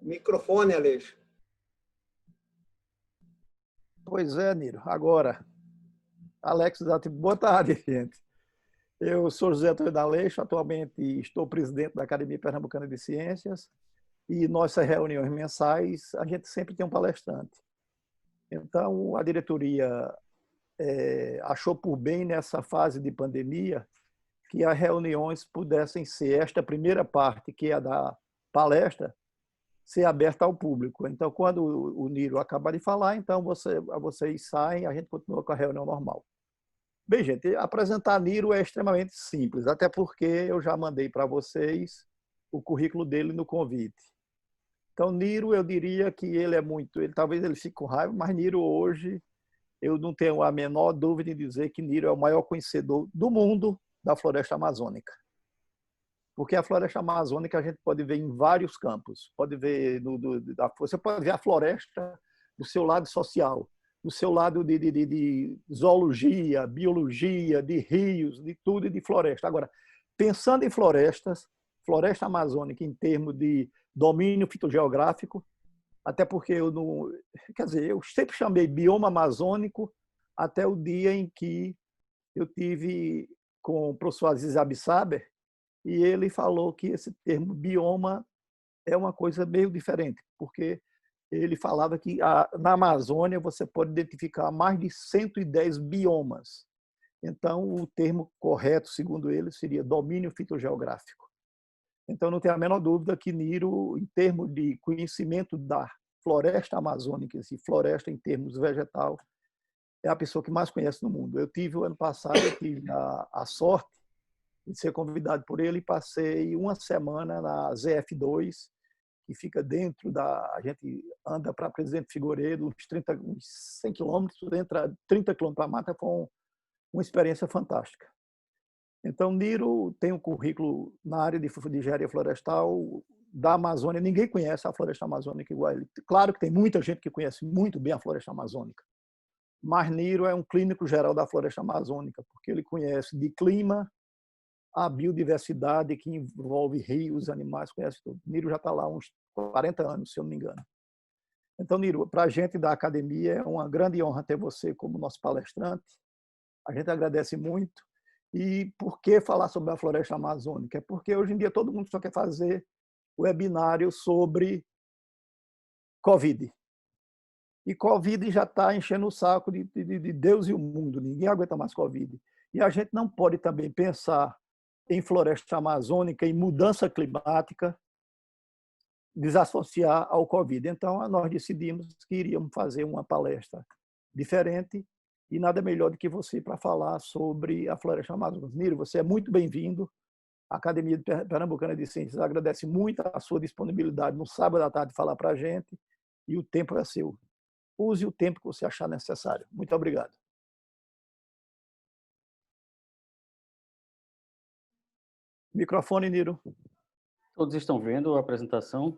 Microfone, Aleixo. Pois é, Niro. Agora, Alex, boa tarde, gente. Eu sou José Antônio D'Aleixo, atualmente estou presidente da Academia Pernambucana de Ciências e nossas reuniões mensais, a gente sempre tem um palestrante. Então, a diretoria achou por bem, nessa fase de pandemia, que as reuniões pudessem ser, esta primeira parte, que é a da palestra, ser aberta ao público. Então, quando o Niro acabar de falar, então vocês saem, a gente continua com a reunião normal. Bem, gente, apresentar Niro é extremamente simples, até porque eu já mandei para vocês o currículo dele no convite. Então, Niro, eu diria que ele é muito, talvez ele fique com raiva, mas Niro hoje, eu não tenho a menor dúvida em dizer que Niro é o maior conhecedor do mundo da floresta amazônica. Porque a floresta amazônica a gente pode ver em vários campos. Pode ver você pode ver a floresta do seu lado social, do seu lado de zoologia, biologia, de rios, de tudo e de floresta. Agora, pensando em florestas, floresta amazônica em termos de domínio fitogeográfico, até porque eu não, quer dizer, eu sempre chamei bioma amazônico até o dia em que eu tive com o professor Aziz Absaber, e ele falou que esse termo bioma é uma coisa meio diferente, porque ele falava que na Amazônia você pode identificar mais de 110 biomas. Então, o termo correto, segundo ele, seria domínio fitogeográfico. Então, não tem a menor dúvida que Niro, em termos de conhecimento da floresta amazônica, e floresta em termos vegetal, é a pessoa que mais conhece no mundo. Eu tive, o ano passado, a sorte de ser convidado por ele e passei uma semana na ZF2, que fica dentro da... A gente anda para Presidente Figueiredo, uns 100 quilômetros, entra 30 quilômetros para a mata, foi uma experiência fantástica. Então, Niro tem um currículo na área de engenharia florestal da Amazônia. Ninguém conhece a floresta amazônica igual a ele. Claro que tem muita gente que conhece muito bem a floresta amazônica, mas Niro é um clínico geral da floresta amazônica, porque ele conhece de clima, a biodiversidade que envolve rios, animais, conhece tudo. Niro já está lá há uns 40 anos, se eu não me engano. Então, Niro, para a gente da academia, é uma grande honra ter você como nosso palestrante. A gente agradece muito. E por que falar sobre a floresta amazônica? É porque hoje em dia todo mundo só quer fazer webinário sobre Covid. E Covid já está enchendo o saco de Deus e o mundo. Ninguém aguenta mais Covid. E a gente não pode também pensar em floresta amazônica, em mudança climática, desassociar ao Covid. Então, nós decidimos que iríamos fazer uma palestra diferente e nada melhor do que você para falar sobre a floresta amazônica. Niro, você é muito bem-vindo. A Academia Pernambucana de Ciências agradece muito a sua disponibilidade no sábado à tarde de falar para a gente e o tempo é seu. Use o tempo que você achar necessário. Muito obrigado. Microfone, Niro. Todos estão vendo a apresentação?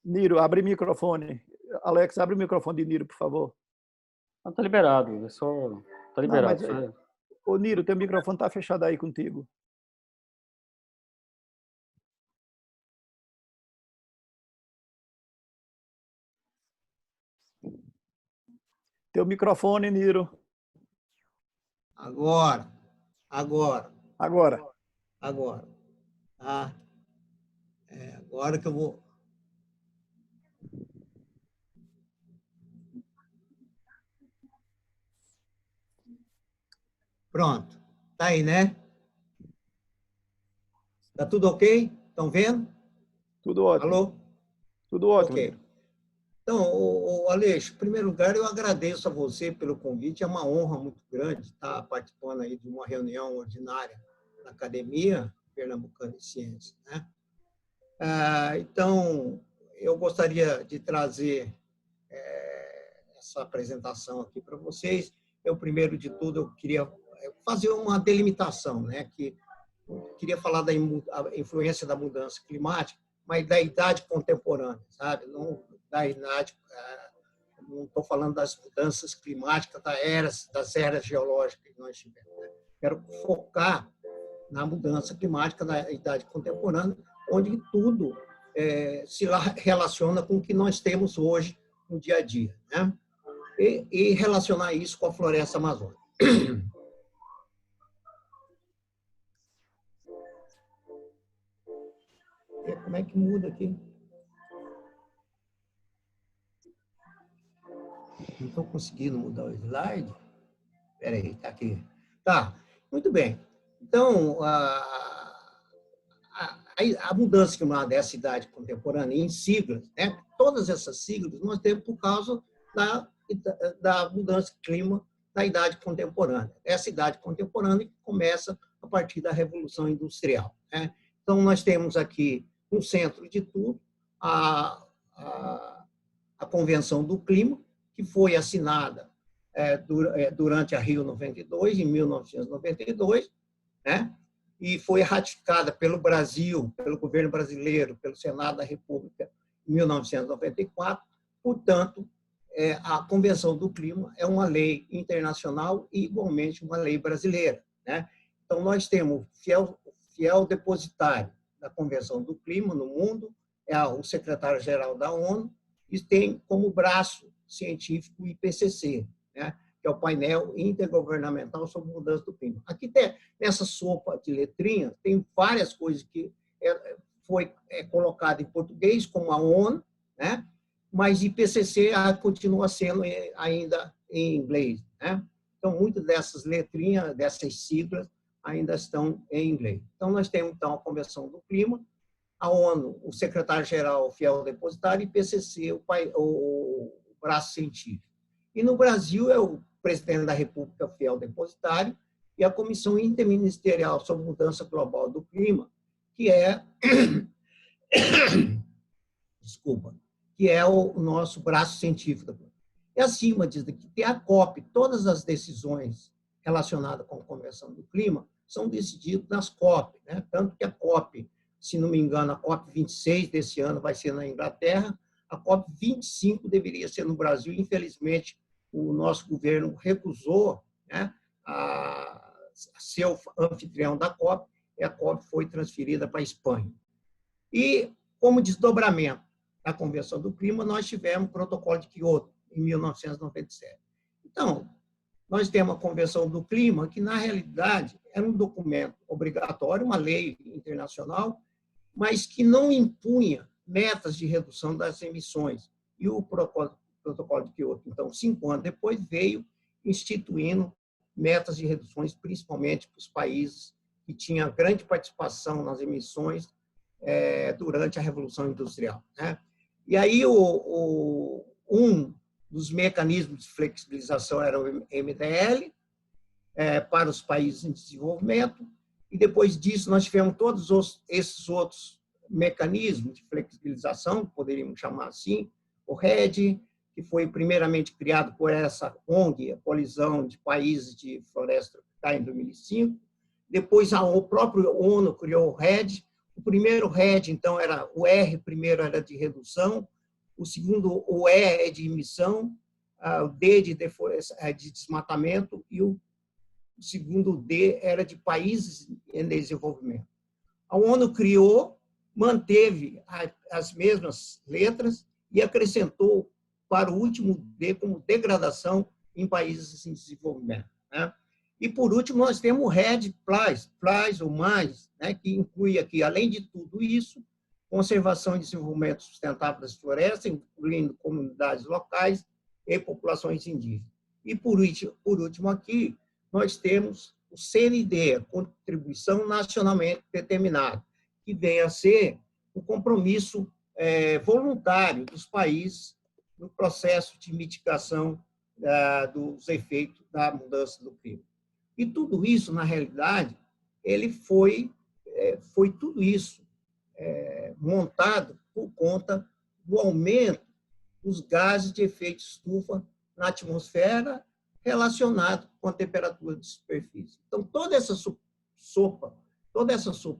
Niro, abre o microfone. Alex, abre o microfone de Niro, por favor. Está liberado, é só... Está liberado. Não, mas, ô, Niro, teu microfone está fechado aí contigo. Teu microfone, Niro. Agora. Ah, agora que eu vou... Pronto. Tá aí, né? Tá tudo ok? Estão vendo? Tudo ótimo. Alô? Tudo ótimo. Ok. Então, Aleixo, em primeiro lugar, eu agradeço a você pelo convite. É uma honra muito grande estar participando aí de uma reunião ordinária na Academia Pernambucana de Ciências, né? Então, eu gostaria de trazer essa apresentação aqui para vocês. Eu, primeiro de tudo, eu queria fazer uma delimitação, né? Que eu queria falar da influência da mudança climática, mas da idade contemporânea, sabe? Não da idade, não estou falando das mudanças climáticas das eras geológicas que nós tivemos, né? Quero focar na mudança climática da idade contemporânea, onde tudo se relaciona com o que nós temos hoje no dia a dia, né? E relacionar isso com a floresta amazônica. Como é que muda aqui? Não estou conseguindo mudar o slide. Espera aí, está aqui. Tá, muito bem. Então, a mudança climática dessa idade contemporânea em siglas, né? Todas essas siglas nós temos por causa da mudança de clima da idade contemporânea. Essa idade contemporânea que começa a partir da Revolução Industrial, né? Então, nós temos aqui, no centro de tudo, a Convenção do Clima, que foi assinada durante a Rio 92, em 1992, né? E foi ratificada pelo Brasil, pelo governo brasileiro, pelo Senado da República, em 1994. Portanto, a Convenção do Clima é uma lei internacional e, igualmente, uma lei brasileira, né? Então, nós temos fiel depositário da Convenção do Clima no mundo, é o secretário-geral da ONU, e tem como braço científico o IPCC, né? Que é o painel intergovernamental sobre mudança do clima. Aqui tem, nessa sopa de letrinhas, tem várias coisas que foi colocado em português, como a ONU, né? Mas IPCC continua sendo ainda em inglês, né? Então, muitas dessas letrinhas, dessas siglas, ainda estão em inglês. Então, nós temos, então, a Convenção do Clima, a ONU, o secretário-geral, o fiel depositário, e IPCC, o braço científico. E no Brasil é o presidente da República, fiel depositário, e a Comissão Interministerial sobre Mudança Global do Clima, que é desculpa, que é o nosso braço científico. E acima disso aqui tem a COP. Todas as decisões relacionadas com a Convenção do Clima são decididas nas COP, né? Tanto que a COP, se não me engano, a COP 26 desse ano vai ser na Inglaterra, a COP 25 deveria ser no Brasil. Infelizmente, o nosso governo recusou, né, a ser o anfitrião da COP, e a COP foi transferida para a Espanha. E, como desdobramento da Convenção do Clima, nós tivemos o Protocolo de Quioto, em 1997. Então, nós temos a Convenção do Clima, que, na realidade, era um documento obrigatório, uma lei internacional, mas que não impunha metas de redução das emissões. E o Protocolo de Quioto, então, 5 anos depois, veio instituindo metas de reduções, principalmente para os países que tinham grande participação nas emissões durante a Revolução Industrial, né? E aí, um dos mecanismos de flexibilização era o MDL, para os países em desenvolvimento, e depois disso nós tivemos todos esses outros mecanismos de flexibilização, poderíamos chamar assim, o RED, que foi primeiramente criado por essa ONG, a Colisão de Países de Floresta Tropical, em 2005. Depois, o próprio ONU criou o RED. O primeiro RED, então, era o R, primeiro era de redução, o segundo, o E, é de emissão, o D de desmatamento, e o segundo D era de países em desenvolvimento. A ONU criou, manteve as mesmas letras e acrescentou para o último D como degradação em países em desenvolvimento, né? E, por último, nós temos o RED+, ou mais, né, que inclui aqui, além de tudo isso, conservação e desenvolvimento sustentável das florestas, incluindo comunidades locais e populações indígenas. E, por último aqui, nós temos o CND, a Contribuição Nacionalmente Determinada, que vem a ser o compromisso voluntário dos países no processo de mitigação dos efeitos da mudança do clima. E tudo isso, na realidade, ele foi tudo isso montado por conta do aumento dos gases de efeito estufa na atmosfera relacionado com a temperatura de superfície. Então, toda essa sopa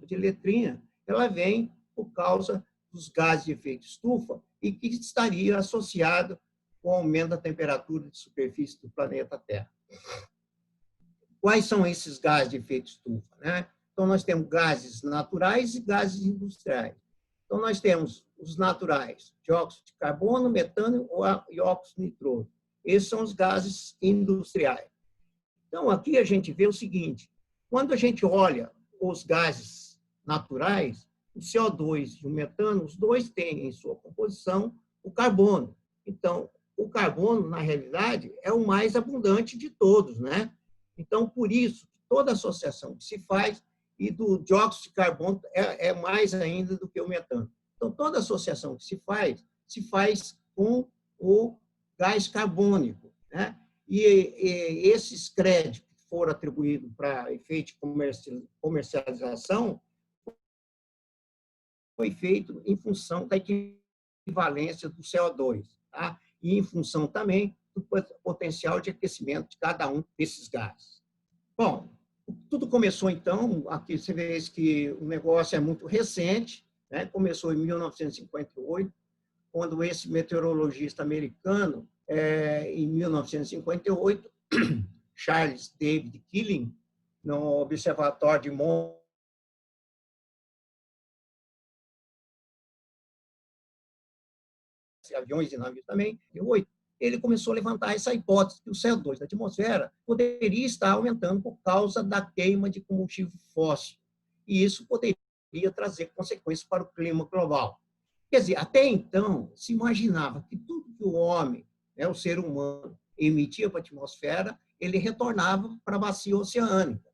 de letrinha, ela vem por causa dos gases de efeito estufa e que estaria associado com o aumento da temperatura de superfície do planeta Terra. Quais são esses gases de efeito estufa, né? Então, nós temos gases naturais e gases industriais. Então, nós temos os naturais, dióxido de carbono, metano e óxido nitroso. Esses são os gases industriais. Então, aqui a gente vê o seguinte, quando a gente olha os gases naturais, o CO2 e o metano, os dois têm em sua composição o carbono. Então, o carbono, na realidade, é o mais abundante de todos, né? Então, por isso, toda associação que se faz, e do dióxido de carbono é mais ainda do que o metano. Então, toda associação que se faz com o gás carbônico, né? E esses créditos que foram atribuídos para efeito de comercialização foi feito em função da equivalência do CO2, tá? E em função também do potencial de aquecimento de cada um desses gases. Bom, tudo começou, então, aqui você vê que o negócio é muito recente, né? Começou em 1958, quando esse meteorologista americano, em 1958, Charles David Keeling, no Observatório de aviões e navios também, ele começou a levantar essa hipótese que o CO2 da atmosfera poderia estar aumentando por causa da queima de combustível fóssil. E isso poderia trazer consequências para o clima global. Quer dizer, até então, se imaginava que tudo que o homem, né, o ser humano, emitia para a atmosfera, ele retornava para a bacia oceânica.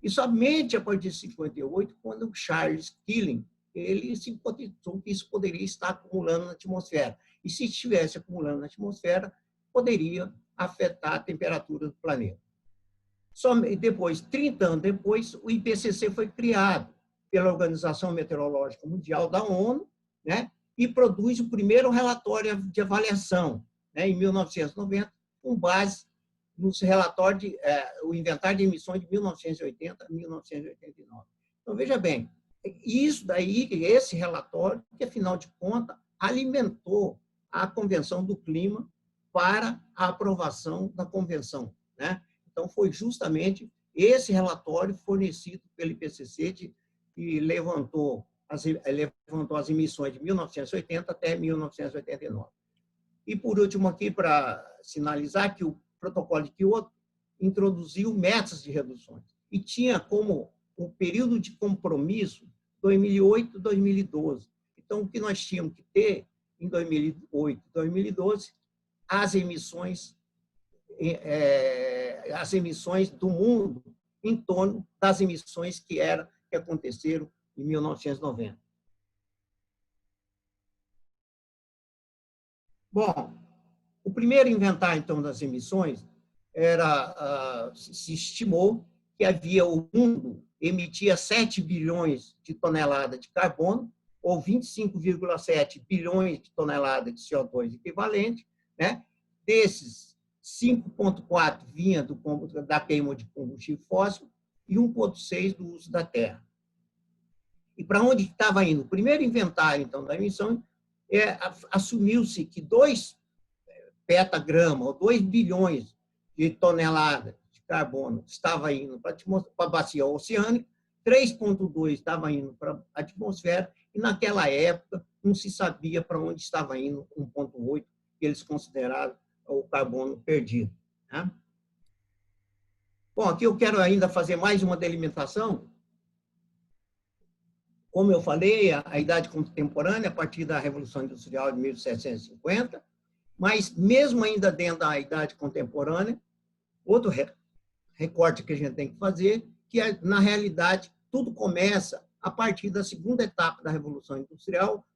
E somente a partir de 58, quando o Charles Keeling, ele se hipotetizou que isso poderia estar acumulando na atmosfera. E se estivesse acumulando na atmosfera, poderia afetar a temperatura do planeta. Só depois, 30 anos depois, o IPCC foi criado pela Organização Meteorológica Mundial da ONU, né, e produz o primeiro relatório de avaliação, né, em 1990, com base nos relatórios, o inventário de emissões de 1980 a 1989. Então, veja bem, isso daí, esse relatório, que, afinal de contas, alimentou a Convenção do Clima para a aprovação da Convenção, né? Então, foi justamente esse relatório fornecido pelo IPCC que levantou as emissões de 1980 até 1989. E, por último, aqui, para sinalizar que o protocolo de Kyoto introduziu metas de reduções e tinha como o período de compromisso 2008 e 2012. Então, o que nós tínhamos que ter em 2008 e 2012, as emissões do mundo em torno das emissões que aconteceram em 1990. Bom, o primeiro inventário, então, das emissões se estimou que o mundo emitia 7 bilhões de toneladas de carbono, ou 25,7 bilhões de toneladas de CO2 equivalente, né? Desses, 5,4 vinha da queima de combustível fóssil e 1,6 do uso da terra. E para onde estava indo? O primeiro inventário, então, da emissão, assumiu-se que 2 petagramas, ou 2 bilhões de toneladas de carbono estava indo para a bacia oceânica, 3,2 estava indo para a atmosfera, e naquela época não se sabia para onde estava indo 1,8, que eles consideraram o carbono perdido, né? Bom, aqui eu quero ainda fazer mais uma delimitação. Como eu falei, a idade contemporânea, a partir da Revolução Industrial de 1750, mas mesmo ainda dentro da idade contemporânea, outro recorte que a gente tem que fazer, que na realidade tudo começa a partir da segunda etapa da Revolução Industrial,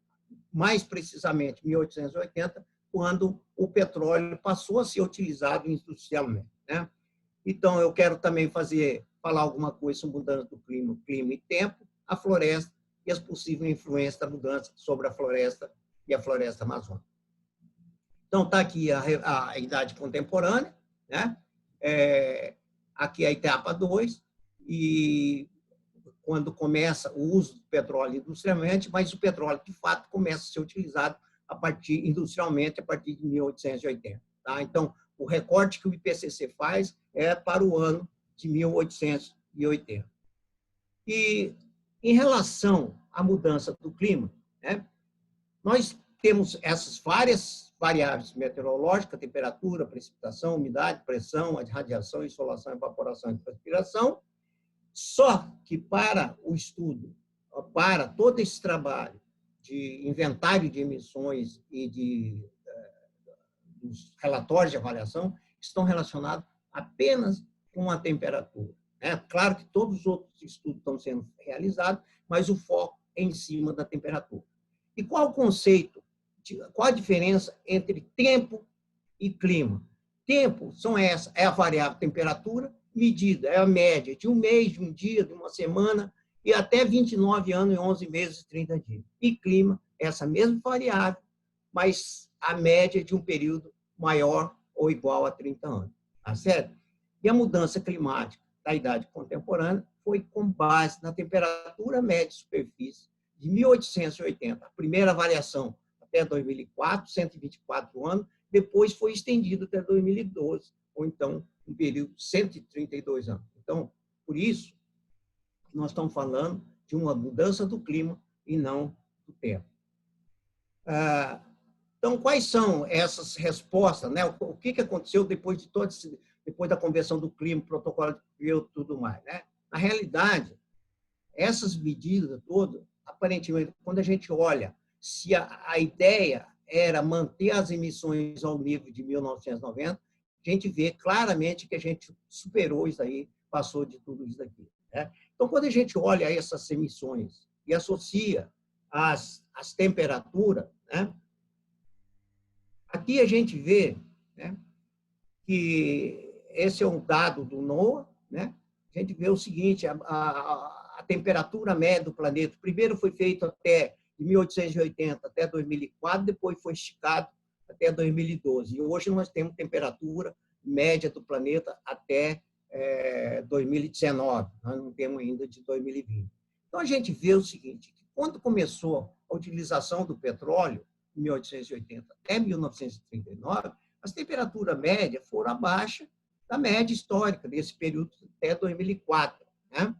mais precisamente 1880, quando o petróleo passou a ser utilizado industrialmente, né? Então, eu quero também falar alguma coisa sobre mudança do clima e tempo, a floresta e as possíveis influências da mudança sobre a floresta e a floresta amazônica. Então, está aqui a idade contemporânea, né? Aqui a etapa 2, e quando começa o uso do petróleo industrialmente, mas o petróleo, de fato, começa a ser utilizado industrialmente a partir de 1880. Tá? Então, o recorte que o IPCC faz é para o ano de 1880. E, em relação à mudança do clima, né? Nós temos essas várias variáveis meteorológicas, temperatura, precipitação, umidade, pressão, radiação, insolação, evaporação e transpiração, só que para o estudo, para todo esse trabalho de inventário de emissões e dos relatórios de avaliação, estão relacionados apenas com a temperatura. Claro que todos os outros estudos estão sendo realizados, mas o foco é em cima da temperatura. E qual o conceito? Qual a diferença entre tempo e clima? Tempo é a variável temperatura medida, é a média de um mês, de um dia, de uma semana, e até 29 anos e 11 meses e 30 dias. E clima é essa mesma variável, mas a média de um período maior ou igual a 30 anos. Tá certo? E a mudança climática da idade contemporânea foi com base na temperatura média de superfície de 1880. A primeira variação até 2004, 124 anos, depois foi estendido até 2012, ou então um período de 132 anos. Então, por isso, nós estamos falando de uma mudança do clima e não do tempo. Então, quais são essas respostas? Né? O que aconteceu depois da Convenção do Clima, Protocolo de Kyoto e tudo mais? Né? Na realidade, essas medidas todas, aparentemente, quando a gente olha se a ideia era manter as emissões ao nível de 1990, a gente vê claramente que a gente superou isso aí, passou de tudo isso aqui. Né? Então, quando a gente olha essas emissões e associa as temperaturas, né? Aqui a gente vê, né, que esse é um dado do NOAA, né? A gente vê o seguinte, a temperatura média do planeta, primeiro foi feito até de 1880 até 2004, depois foi esticado até 2012. E hoje nós temos temperatura média do planeta até 2019, nós não temos ainda de 2020. Então, a gente vê o seguinte, que quando começou a utilização do petróleo, em 1880 até 1939, as temperaturas médias foram abaixo da média histórica desse período até 2004. Né?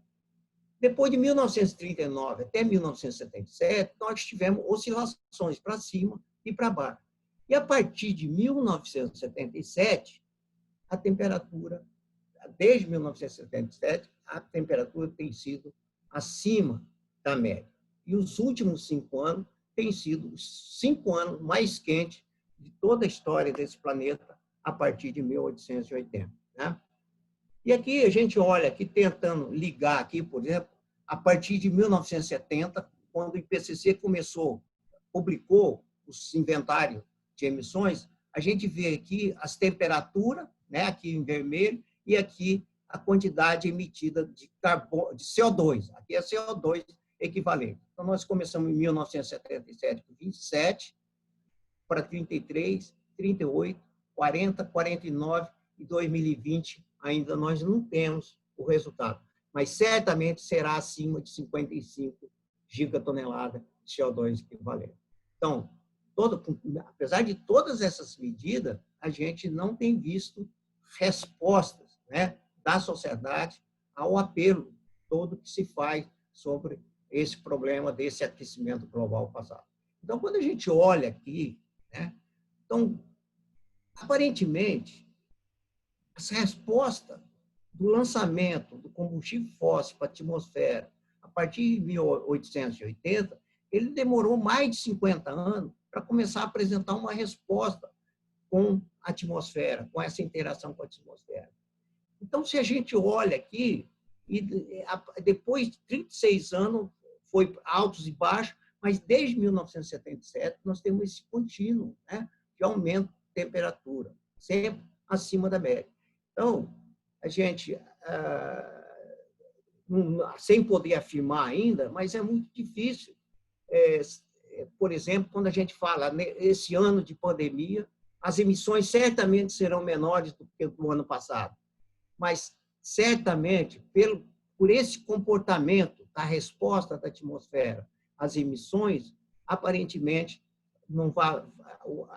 Depois de 1939 até 1977, nós tivemos oscilações para cima e para baixo. E a partir de 1977, a temperatura, desde 1977, a temperatura tem sido acima da média. E os últimos 5 anos têm sido os 5 anos mais quentes de toda a história desse planeta a partir de 1880. Né? E aqui a gente olha, aqui tentando ligar aqui, por exemplo, a partir de 1970, quando o IPCC publicou os inventários de emissões, a gente vê aqui as temperaturas, né, aqui em vermelho, e aqui a quantidade emitida de CO2. Aqui é CO2 equivalente. Então, nós começamos em 1977 com 27, para 33, 38, 40, 49, e 2020 ainda nós não temos o resultado. Mas certamente será acima de 55 gigatoneladas de CO2 equivalente. Então, apesar de todas essas medidas, a gente não tem visto respostas, né, da sociedade ao apelo todo que se faz sobre esse problema desse aquecimento global passado. Então, quando a gente olha aqui, né, então, aparentemente, essa resposta do lançamento do combustível fóssil para a atmosfera a partir de 1880, ele demorou mais de 50 anos para começar a apresentar uma resposta com a atmosfera, com essa interação com a atmosfera. Então, se a gente olha aqui, e depois de 36 anos, foi altos e baixos, mas desde 1977 nós temos esse contínuo, né, de aumento de temperatura, sempre acima da média. Então, a gente, sem poder afirmar ainda, mas é muito difícil. Por exemplo, quando a gente fala nesse ano de pandemia, as emissões certamente serão menores do que do ano passado, mas certamente, por esse comportamento da resposta da atmosfera às emissões, aparentemente, não vai,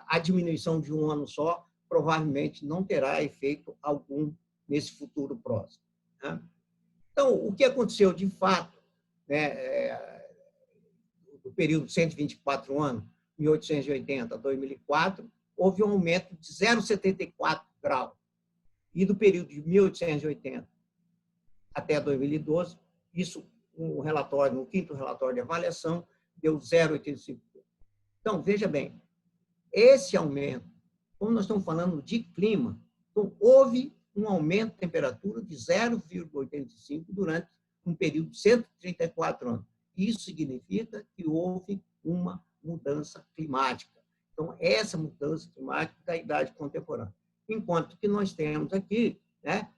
a diminuição de um ano só provavelmente não terá efeito algum nesse futuro próximo. Né? Então, o que aconteceu de fato, né, do período de 124 anos, 1880 a 2004, houve um aumento de 0,74 graus. E do período de 1880 até 2012, isso, no relatório, no quinto relatório de avaliação, deu 0,85. Então, veja bem, esse aumento, como nós estamos falando de clima, então, houve um aumento de temperatura de 0,85 durante um período de 134 anos. Isso significa que houve uma mudança climática. Então, essa mudança climática da idade contemporânea. Enquanto que nós temos aqui, né,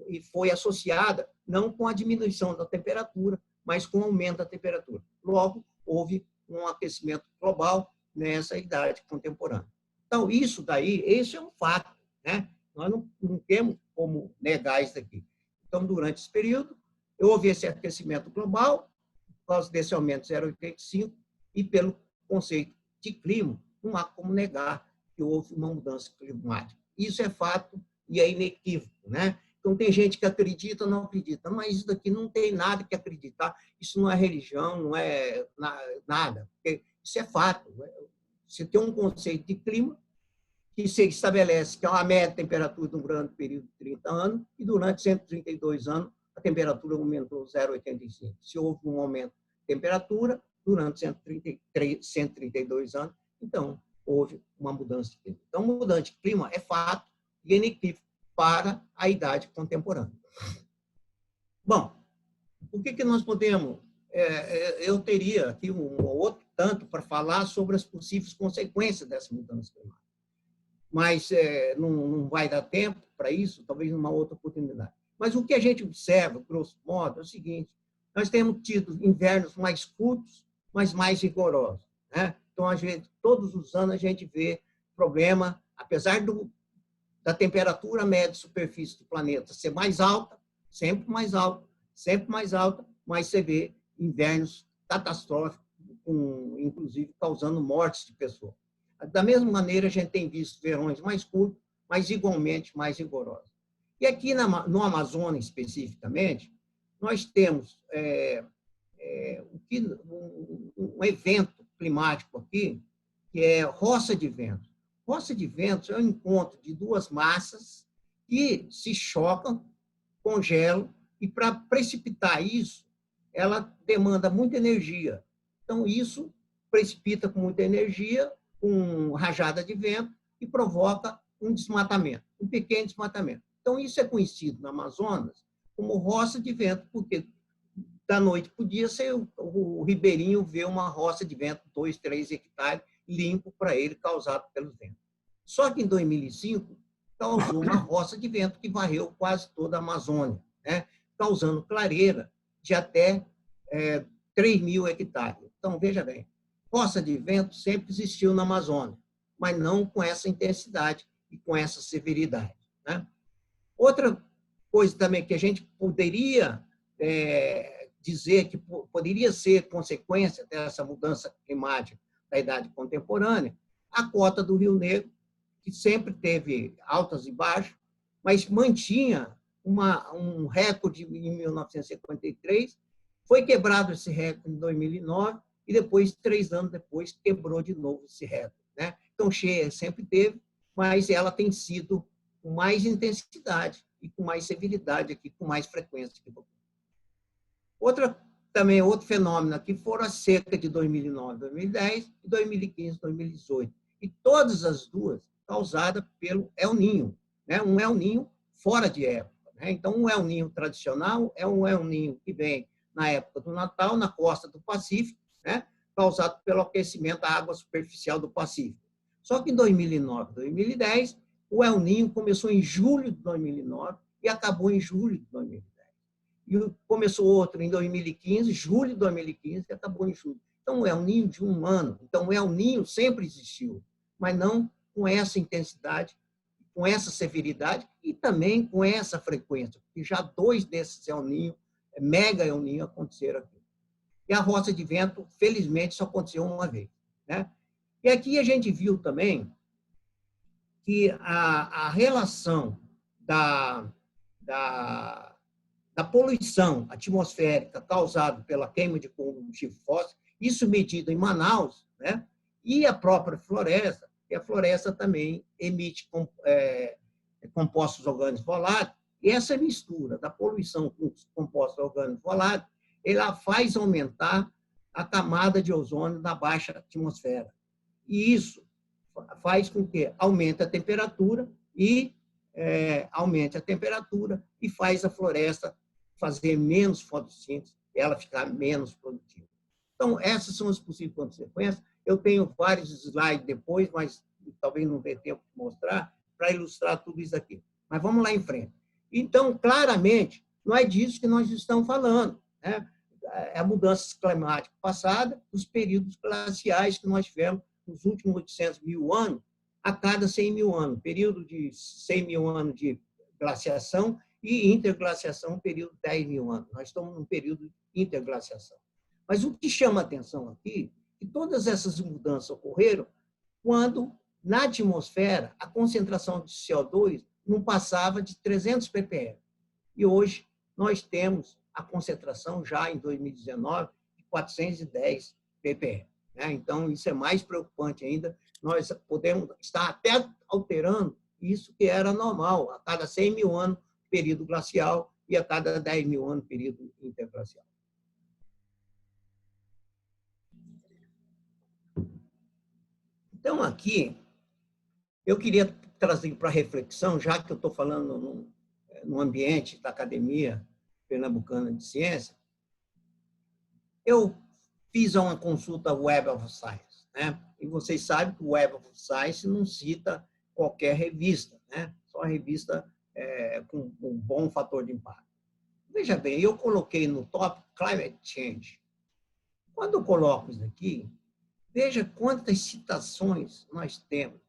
e foi associada não com a diminuição da temperatura, mas com o aumento da temperatura. Logo, houve um aquecimento global nessa idade contemporânea. Então, isso daí, esse é um fato, né? Nós não temos como negar isso daqui. Então, durante esse período, houve esse aquecimento global, por causa desse aumento de 0,85, e pelo conceito de clima, não há como negar que houve uma mudança climática. Isso é fato e é inequívoco, né? Então, tem gente que acredita ou não acredita, mas isso daqui não tem nada que acreditar, isso não é religião, não é nada, porque isso é fato. Você tem um conceito de clima que se estabelece que é uma média temperatura de um grande período de 30 anos, e durante 132 anos a temperatura aumentou 0,85. Se houve um aumento de temperatura durante 132 anos, então houve uma mudança de clima. Então, mudança de clima é fato e inequívoco para a idade contemporânea. Bom, o que nós podemos... Eu teria aqui um outro tanto para falar sobre as possíveis consequências dessa mudança climática, mas não vai dar tempo para isso, talvez numa outra oportunidade. Mas o que a gente observa, grosso modo, é o seguinte: nós temos tido invernos mais curtos, mas mais rigorosos, né? Então, todos os anos a gente vê problema, apesar da temperatura média de superfície do planeta ser mais alta, sempre mais alta, mas você vê invernos catastróficos, inclusive causando mortes de pessoas. Da mesma maneira, a gente tem visto verões mais curtos, mas igualmente mais rigorosos. E aqui no Amazonas, especificamente, nós temos um evento climático aqui, que é roça de vento. Roça de ventos é o encontro de duas massas que se chocam, congelam, e para precipitar isso, ela demanda muita energia. Então, isso precipita com muita energia, com rajada de vento, e provoca um desmatamento, um pequeno desmatamento. Então, isso é conhecido no Amazonas como roça de vento, porque da noite para o dia o ribeirinho vê uma roça de vento, 2, 3 hectares, limpo para ele, causado pelos ventos. Só que em 2005, causou uma roça de vento que varreu quase toda a Amazônia, né? Causando clareira de até 3.000 hectares. Então, veja bem, roça de vento sempre existiu na Amazônia, mas não com essa intensidade e com essa severidade, né? Outra coisa também que a gente poderia dizer que poderia ser consequência dessa mudança climática da idade contemporânea, a cota do Rio Negro, que sempre teve altas e baixas, mas mantinha um recorde em 1953, foi quebrado esse recorde em 2009, e depois, 3 anos depois, quebrou de novo esse recorde, né? Então, cheia sempre teve, mas ela tem sido com mais intensidade e com mais severidade aqui, com mais frequência. Outro fenômeno aqui foram as secas de 2009, 2010 e 2015, 2018. E todas as duas causadas pelo El Niño, né? Um El Niño fora de época, né? Então, um El Niño tradicional é um El Niño que vem na época do Natal, na costa do Pacífico, né? Causado pelo aquecimento da água superficial do Pacífico. Só que em 2009, 2010, o El Niño começou em julho de 2009 e acabou em julho de 2010. E começou outro em 2015, julho de 2015, e acabou em julho. Então, o El Niño de um ano. Então, o El Niño sempre existiu, mas não com essa intensidade, com essa severidade e também com essa frequência, porque já 2 desses El Niño, mega El Niño, aconteceram aqui. E a roça de vento, felizmente, só aconteceu uma vez, né? E aqui a gente viu também que a relação da poluição atmosférica causada pela queima de combustível fóssil, Isso medido em Manaus, né? E a própria floresta, que a floresta também emite compostos orgânicos voláteis, e essa mistura da poluição com os compostos orgânicos voláteis, ela faz aumentar a camada de ozônio da baixa atmosfera. E isso faz com que aumente a temperatura e faz a floresta fazer menos fotossíntese, ela ficar menos produtiva. Então, essas são as possíveis consequências. Eu tenho vários slides depois, mas talvez não dê tempo de mostrar, para ilustrar tudo isso aqui. Mas vamos lá em frente. Então, claramente, não é disso que nós estamos falando, né? É a mudança climática passada, os períodos glaciais que nós tivemos nos últimos 800 mil anos, a cada 100 mil anos. Período de 100 mil anos de glaciação e interglaciação, período de 10 mil anos. Nós estamos num período de interglaciação. Mas o que chama a atenção aqui é que todas essas mudanças ocorreram quando, na atmosfera, a concentração de CO2 não passava de 300 ppm. E hoje nós temos a concentração, já em 2019, de 410 ppm. Então, isso é mais preocupante ainda. Nós podemos estar até alterando isso que era normal, a cada 100 mil anos, período glacial, e a cada 10 mil anos, período interglacial. Então, aqui, eu queria trazer para reflexão, já que eu estou falando no ambiente da Academia Pernambucana de Ciência, eu fiz uma consulta ao Web of Science, né? E vocês sabem que o Web of Science não cita qualquer revista, né? Só revista com um bom fator de impacto. Veja bem, eu coloquei no tópico Climate Change. Quando eu coloco isso aqui, veja quantas citações nós temos.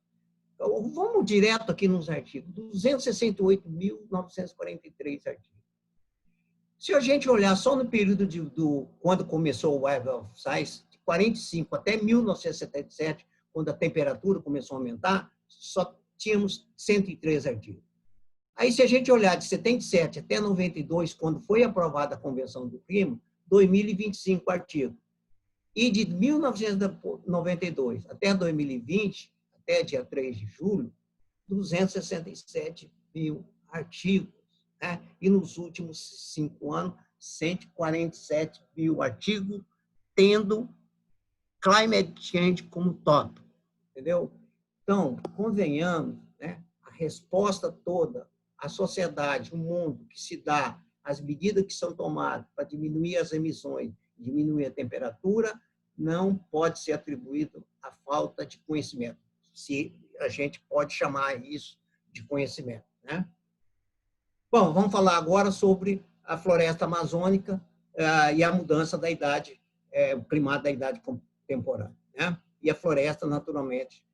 Então, vamos direto aqui nos artigos, 268.943 artigos. Se a gente olhar só no período quando começou o Web of Science, de 45 até 1977, quando a temperatura começou a aumentar, só tínhamos 103 artigos. Aí, se a gente olhar de 77 até 92, quando foi aprovada a Convenção do Clima, 2.025 artigos. E de 1992 até 2020, até dia 3 de julho, 267 mil artigos. Né? E nos últimos 5 anos, 147 mil artigos, tendo climate change como tópico. Entendeu? Então, convenhamos, né? A resposta toda, a sociedade, o mundo que se dá, as medidas que são tomadas para diminuir as emissões, diminuir a temperatura, não pode ser atribuído à falta de conhecimento, se a gente pode chamar isso de conhecimento, né? Bom, vamos falar agora sobre a floresta amazônica e a mudança da idade, o clima da idade contemporânea, né? E a floresta, naturalmente,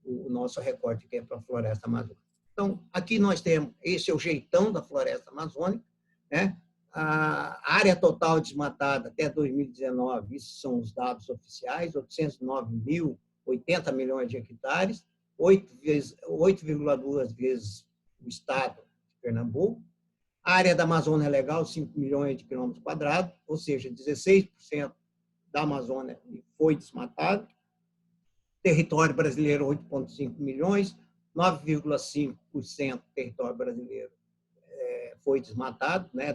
o nosso recorte que é para a floresta amazônica. Então, aqui nós temos, esse é o jeitão da floresta amazônica, né? A área total desmatada até 2019, isso são os dados oficiais, 809.080 milhões de hectares, 8,2 vezes o estado de Pernambuco. A área da Amazônia Legal, 5 milhões de quilômetros quadrados, ou seja, 16% da Amazônia foi desmatado. Território brasileiro, 8,5 milhões, 9,5% do território brasileiro foi desmatado, né?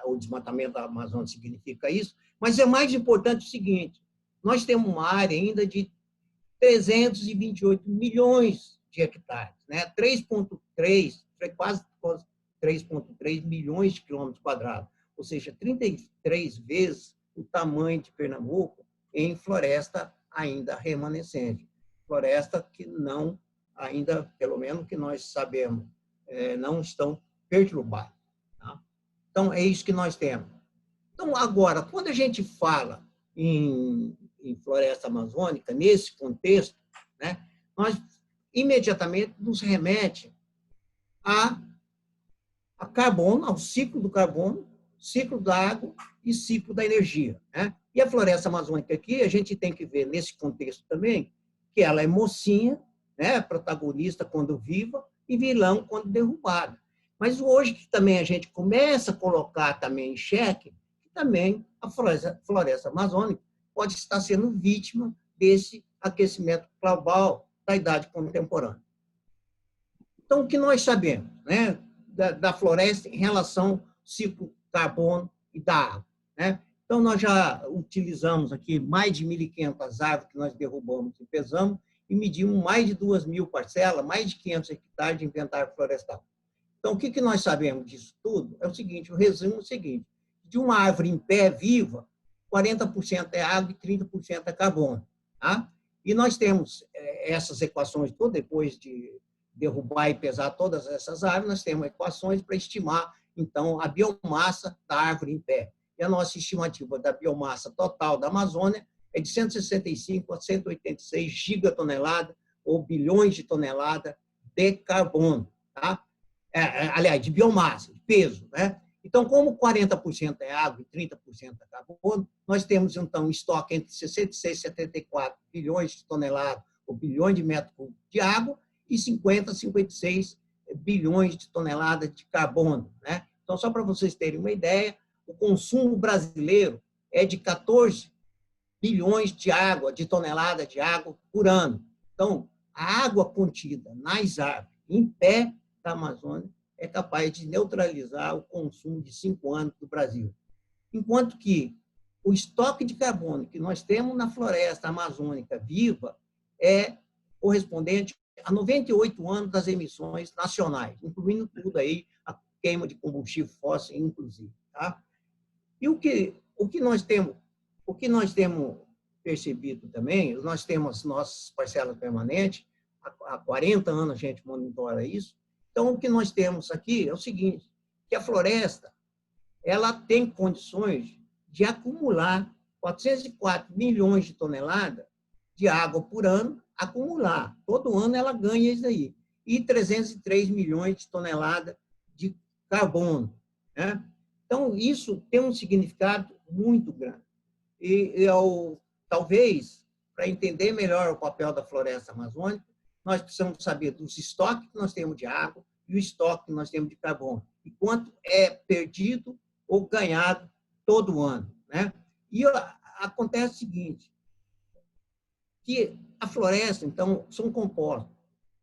O desmatamento da Amazônia significa isso, mas é mais importante o seguinte, nós temos uma área ainda de 328 milhões de hectares, né? 3,3, quase 3,3 milhões de quilômetros quadrados, ou seja, 33 vezes o tamanho de Pernambuco em floresta ainda remanescente, floresta que não, ainda, pelo menos que nós sabemos, não estão perturbadas. Tá? Então, é isso que nós temos. Então, agora, quando a gente fala em floresta amazônica, nesse contexto, né, nós imediatamente nos remete a carbono, ao ciclo do carbono, ciclo da água e ciclo da energia. Né? E a floresta amazônica aqui, a gente tem que ver nesse contexto também, que ela é mocinha, né, protagonista quando viva e vilão quando derrubada. Mas hoje que também a gente começa a colocar também em xeque, que também a floresta amazônica pode estar sendo vítima desse aquecimento global da idade contemporânea. Então, o que nós sabemos, né, da floresta em relação ao ciclo carbono e da água, né? Então, nós já utilizamos aqui mais de 1.500 árvores que nós derrubamos e pesamos e medimos mais de 2.000 parcelas, mais de 500 hectares de inventário florestal. Então, o que nós sabemos disso tudo? É o seguinte, o resumo é o seguinte, de uma árvore em pé, viva, 40% é água e 30% é carbono. Tá? E nós temos essas equações todas, depois de derrubar e pesar todas essas árvores, nós temos equações para estimar, então, a biomassa da árvore em pé. E a nossa estimativa da biomassa total da Amazônia é de 165 a 186 gigatoneladas ou bilhões de toneladas de carbono. Tá? Aliás, de biomassa, de peso. Né? Então, como 40% é água e 30% é carbono, nós temos, então, um estoque entre 66 e 74 bilhões de toneladas ou bilhões de metros cúbicos de água e 50 a 56 bilhões de toneladas de carbono. Né? Então, só para vocês terem uma ideia, o consumo brasileiro é de 14 bilhões de toneladas de água por ano. Então, a água contida nas árvores em pé da Amazônia é capaz de neutralizar o consumo de 5 anos do Brasil. Enquanto que o estoque de carbono que nós temos na floresta amazônica viva é correspondente a 98 anos das emissões nacionais, incluindo tudo aí, a queima de combustível fóssil, inclusive. Tá? E o que nós temos percebido também, nós temos nossas parcelas permanentes, há 40 anos a gente monitora isso. Então, o que nós temos aqui é o seguinte, que a floresta ela tem condições de acumular 404 milhões de toneladas de água por ano, acumular. Todo ano ela ganha isso aí. E 303 milhões de toneladas de carbono. Né? Então, isso tem um significado muito grande. E talvez, para entender melhor o papel da floresta amazônica, nós precisamos saber dos estoques que nós temos de água e o estoque que nós temos de carbono, e quanto é perdido ou ganhado todo ano. Né? E acontece o seguinte, que a floresta, então, são compostas.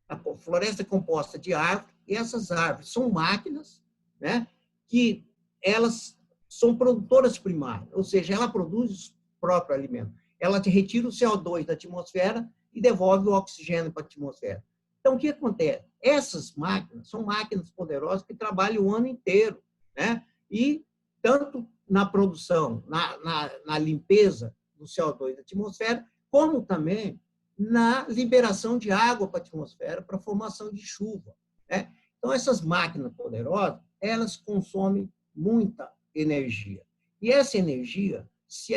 A floresta é composta de árvores, e essas árvores são máquinas, né, que elas são produtoras primárias, ou seja, ela produz o próprio alimento. Ela retira o CO2 da atmosfera e devolve o oxigênio para a atmosfera. Então, o que acontece? Essas máquinas são máquinas poderosas que trabalham o ano inteiro, né? E tanto na produção, na limpeza do CO2 da atmosfera, como também na liberação de água para a atmosfera, para a formação de chuva. Né? Então, essas máquinas poderosas, elas consomem muita energia. E essa energia, se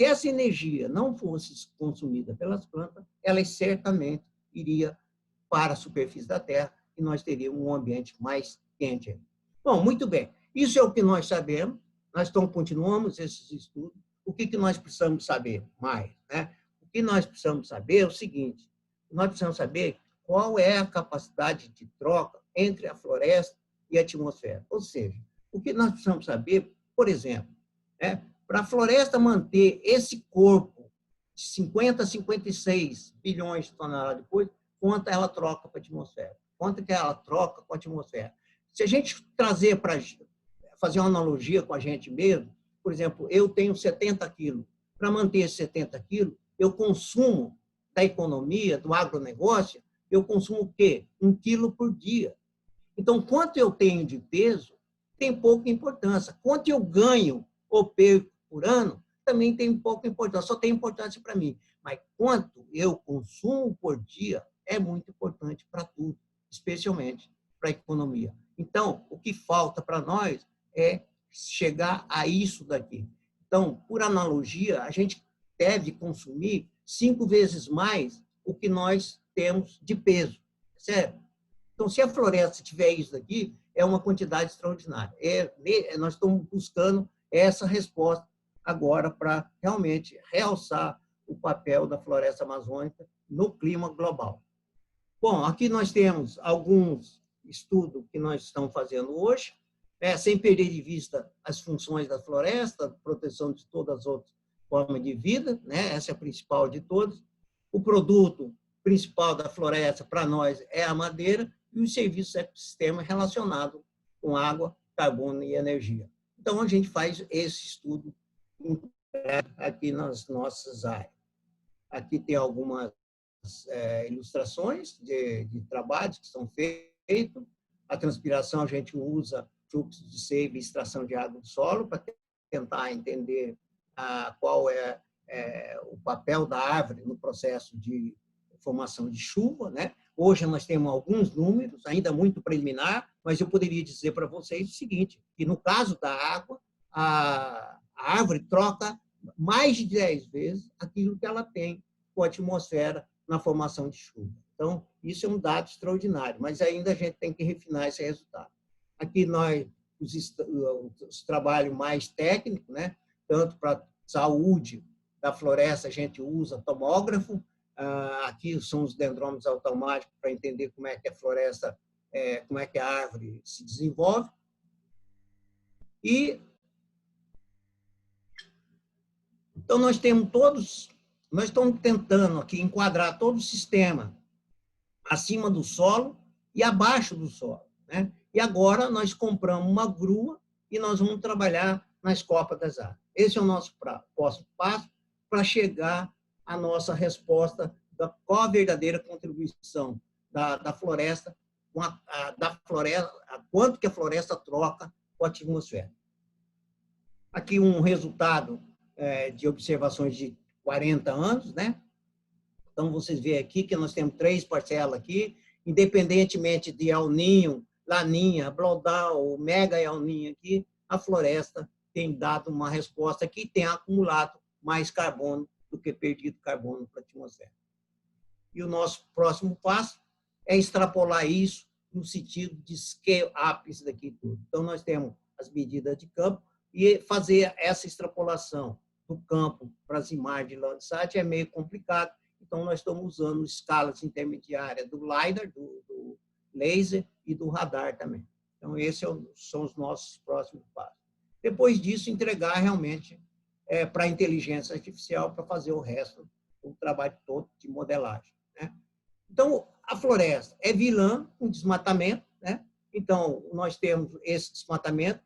essa energia não fosse consumida pelas plantas, ela certamente iria para a superfície da Terra e nós teríamos um ambiente mais quente. Bom, muito bem. Isso é o que nós sabemos. Nós continuamos esses estudos. O que nós precisamos saber mais? Né? O que nós precisamos saber é o seguinte, nós precisamos saber qual é a capacidade de troca entre a floresta e a atmosfera. Ou seja, o que nós precisamos saber, por exemplo, para a floresta manter esse corpo de 50 a 56 bilhões de toneladas depois, quanto ela troca para a atmosfera? Quanto que ela troca com a atmosfera? Se a gente trazer para fazer uma analogia com a gente mesmo, por exemplo, eu tenho 70 quilos. Para manter esses 70 quilos, eu consumo da economia, do agronegócio, eu consumo o quê? 1 quilo por dia. Então, quanto eu tenho de peso, tem pouca importância. Quanto eu ganho ou perco por ano, também tem pouca importância. Só tem importância para mim. Mas quanto eu consumo por dia é muito importante para tudo, especialmente para a economia. Então, o que falta para nós é chegar a isso daqui. Então, por analogia, a gente deve consumir 5 vezes mais o que nós temos de peso, certo? Então, se a floresta tiver isso daqui, é uma quantidade extraordinária. Nós estamos buscando essa resposta agora para realmente realçar o papel da floresta amazônica no clima global. Bom, aqui nós temos alguns estudos que nós estamos fazendo hoje, sem perder de vista as funções da floresta, proteção de todas as outras forma de vida, né? Essa é a principal de todas. O produto principal da floresta para nós é a madeira e os serviços ecossistema relacionados com água, carbono e energia. Então, a gente faz esse estudo aqui nas nossas áreas. Aqui tem algumas ilustrações de trabalhos que são feitos. A transpiração, a gente usa fluxo de seiva e extração de água do solo para tentar entender qual é o papel da árvore no processo de formação de chuva, né? Hoje nós temos alguns números, ainda muito preliminar, mas eu poderia dizer para vocês o seguinte, que no caso da água, a árvore troca mais de 10 vezes aquilo que ela tem com a atmosfera na formação de chuva. Então, isso é um dado extraordinário, mas ainda a gente tem que refinar esse resultado. Aqui nós, os trabalhos mais técnicos, né? Tanto para saúde da floresta, a gente usa tomógrafo. Aqui são os dendrômetros automáticos para entender como é que a floresta, como é que a árvore se desenvolve. E então nós estamos tentando aqui enquadrar todo o sistema acima do solo e abaixo do solo, né? E agora nós compramos uma grua e nós vamos trabalhar nas copas das árvores. Esse é o nosso próximo passo para chegar à nossa resposta da qual a verdadeira contribuição da floresta, quanto que a floresta troca com a atmosfera. Aqui um resultado de observações de 40 anos, né? Então, vocês veem aqui que nós temos 3 parcelas aqui, independentemente de El Niño, Laninha, Blodal, Mega El Niño aqui, a floresta tem dado uma resposta que tem acumulado mais carbono do que perdido carbono para a atmosfera. E o nosso próximo passo é extrapolar isso no sentido de scale up isso daqui tudo. Então, nós temos as medidas de campo e fazer essa extrapolação do campo para as imagens de Landsat é meio complicado. Então, nós estamos usando escalas intermediárias do LiDAR, do laser e do radar também. Então, esses são os nossos próximos passos. Depois disso, entregar realmente para a inteligência artificial para fazer o resto, o trabalho todo de modelagem, né? Então, a floresta é vilã com desmatamento, né? Então, nós temos esse desmatamento,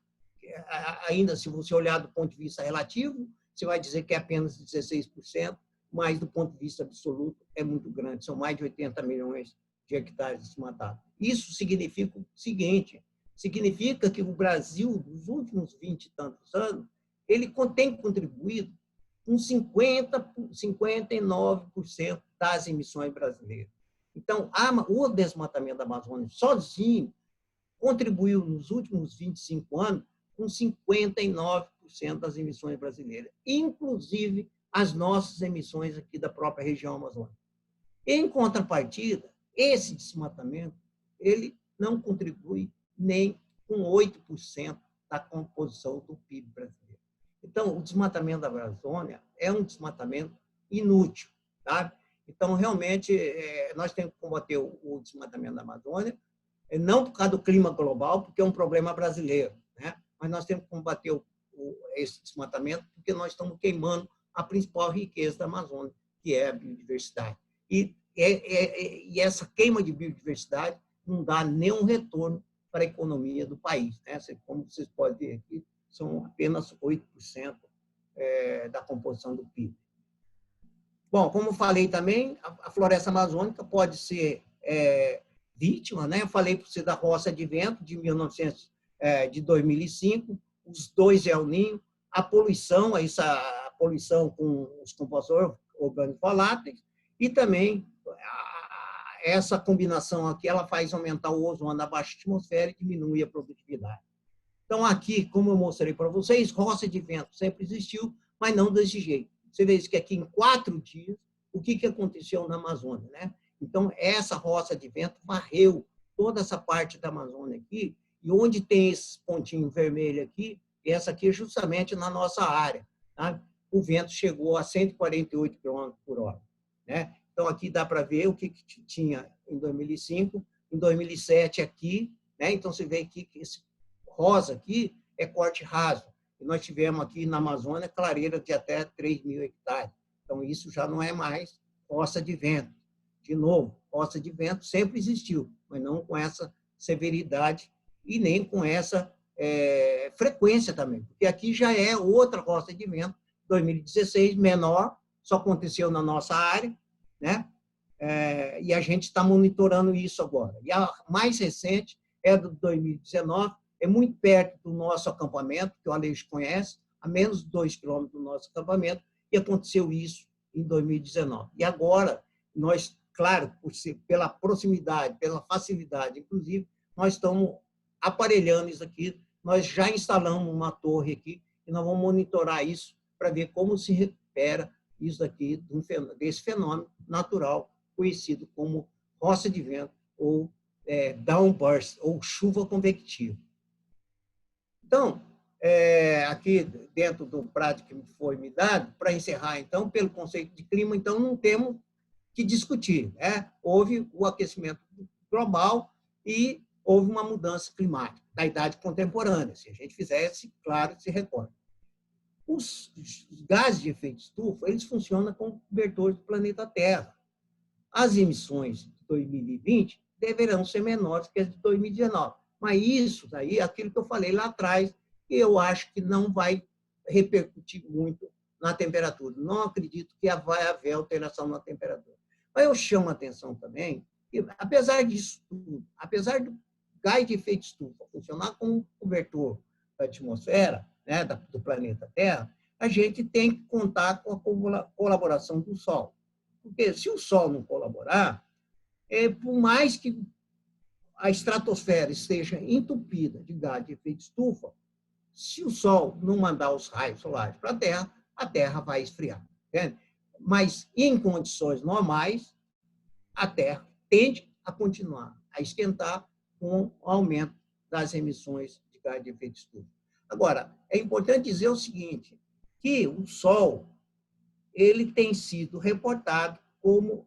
ainda se você olhar do ponto de vista relativo, você vai dizer que é apenas 16%, mas do ponto de vista absoluto é muito grande, são mais de 80 milhões de hectares desmatados. Isso significa o seguinte, significa que o Brasil, nos últimos 20 e tantos anos, ele tem contribuído com 59% das emissões brasileiras. Então, o desmatamento da Amazônia sozinho contribuiu nos últimos 25 anos com 59% das emissões brasileiras, inclusive as nossas emissões aqui da própria região amazônica. Em contrapartida, esse desmatamento ele não contribui nem com 8% da composição do PIB brasileiro. Então, o desmatamento da Amazônia é um desmatamento inútil, tá? Então, realmente, nós temos que combater o desmatamento da Amazônia, não por causa do clima global, porque é um problema brasileiro, né? Mas nós temos que combater esse desmatamento porque nós estamos queimando a principal riqueza da Amazônia, que é a biodiversidade. E essa queima de biodiversidade não dá nenhum retorno para a economia do país, né? Como vocês podem ver aqui, são apenas 8% da composição do PIB. Bom, como eu falei também, a floresta amazônica pode ser vítima, né? Eu falei para você da roça de vento de 2005, os 2 El Niño, a poluição, a poluição com os compostos orgânicos voláteis e também essa combinação aqui ela faz aumentar o ozônio na baixa atmosfera e diminui a produtividade. Então, aqui, como eu mostrei para vocês, roça de vento sempre existiu, mas não desse jeito. Você vê que aqui em 4 dias, o que aconteceu na Amazônia, né? Então, essa roça de vento varreu toda essa parte da Amazônia aqui, e onde tem esse pontinho vermelho aqui, essa aqui é justamente na nossa área, tá? O vento chegou a 148 km por hora, né? Então, aqui dá para ver o que tinha em 2005, em 2007 aqui, né? Então, você vê aqui que esse rosa aqui é corte raso. E nós tivemos aqui na Amazônia clareira de até 3.000 hectares. Então, isso já não é mais fossa de vento. De novo, fossa de vento sempre existiu, mas não com essa severidade e nem com essa frequência também, porque aqui já é outra fossa de vento, 2016, menor, só aconteceu na nossa área, né? E a gente está monitorando isso agora. E a mais recente é do 2019, é muito perto do nosso acampamento, que o Aleixo conhece, a menos de 2 quilômetros do nosso acampamento, e aconteceu isso em 2019. E agora, nós, claro, pela proximidade, pela facilidade, inclusive, nós estamos aparelhando isso aqui, nós já instalamos uma torre aqui, e nós vamos monitorar isso para ver como se recupera isso aqui, desse fenômeno natural, conhecido como roça de vento, ou downburst, ou chuva convectiva. Então, aqui dentro do prazo que foi me dado, para encerrar, então, pelo conceito de clima, então, não temos que discutir, né? Houve o aquecimento global e houve uma mudança climática da idade contemporânea. Se a gente fizesse, claro, se recorda. Os gases de efeito estufa, eles funcionam como cobertores do planeta Terra. As emissões de 2020 deverão ser menores que as de 2019. Mas isso daí é aquilo que eu falei lá atrás, que eu acho que não vai repercutir muito na temperatura. Não acredito que vai haver alteração na temperatura. Mas eu chamo a atenção também que, apesar disso tudo, apesar do gás de efeito estufa funcionar como um cobertor da atmosfera, né, do planeta Terra, a gente tem que contar com a colaboração do Sol. Porque se o Sol não colaborar, por mais que a estratosfera esteja entupida de gás de efeito estufa, se o Sol não mandar os raios solares para a Terra vai esfriar. Entende? Mas, em condições normais, a Terra tende a continuar a esquentar com o aumento das emissões de gás de efeito estufa. Agora, é importante dizer o seguinte, que o Sol ele tem sido reportado como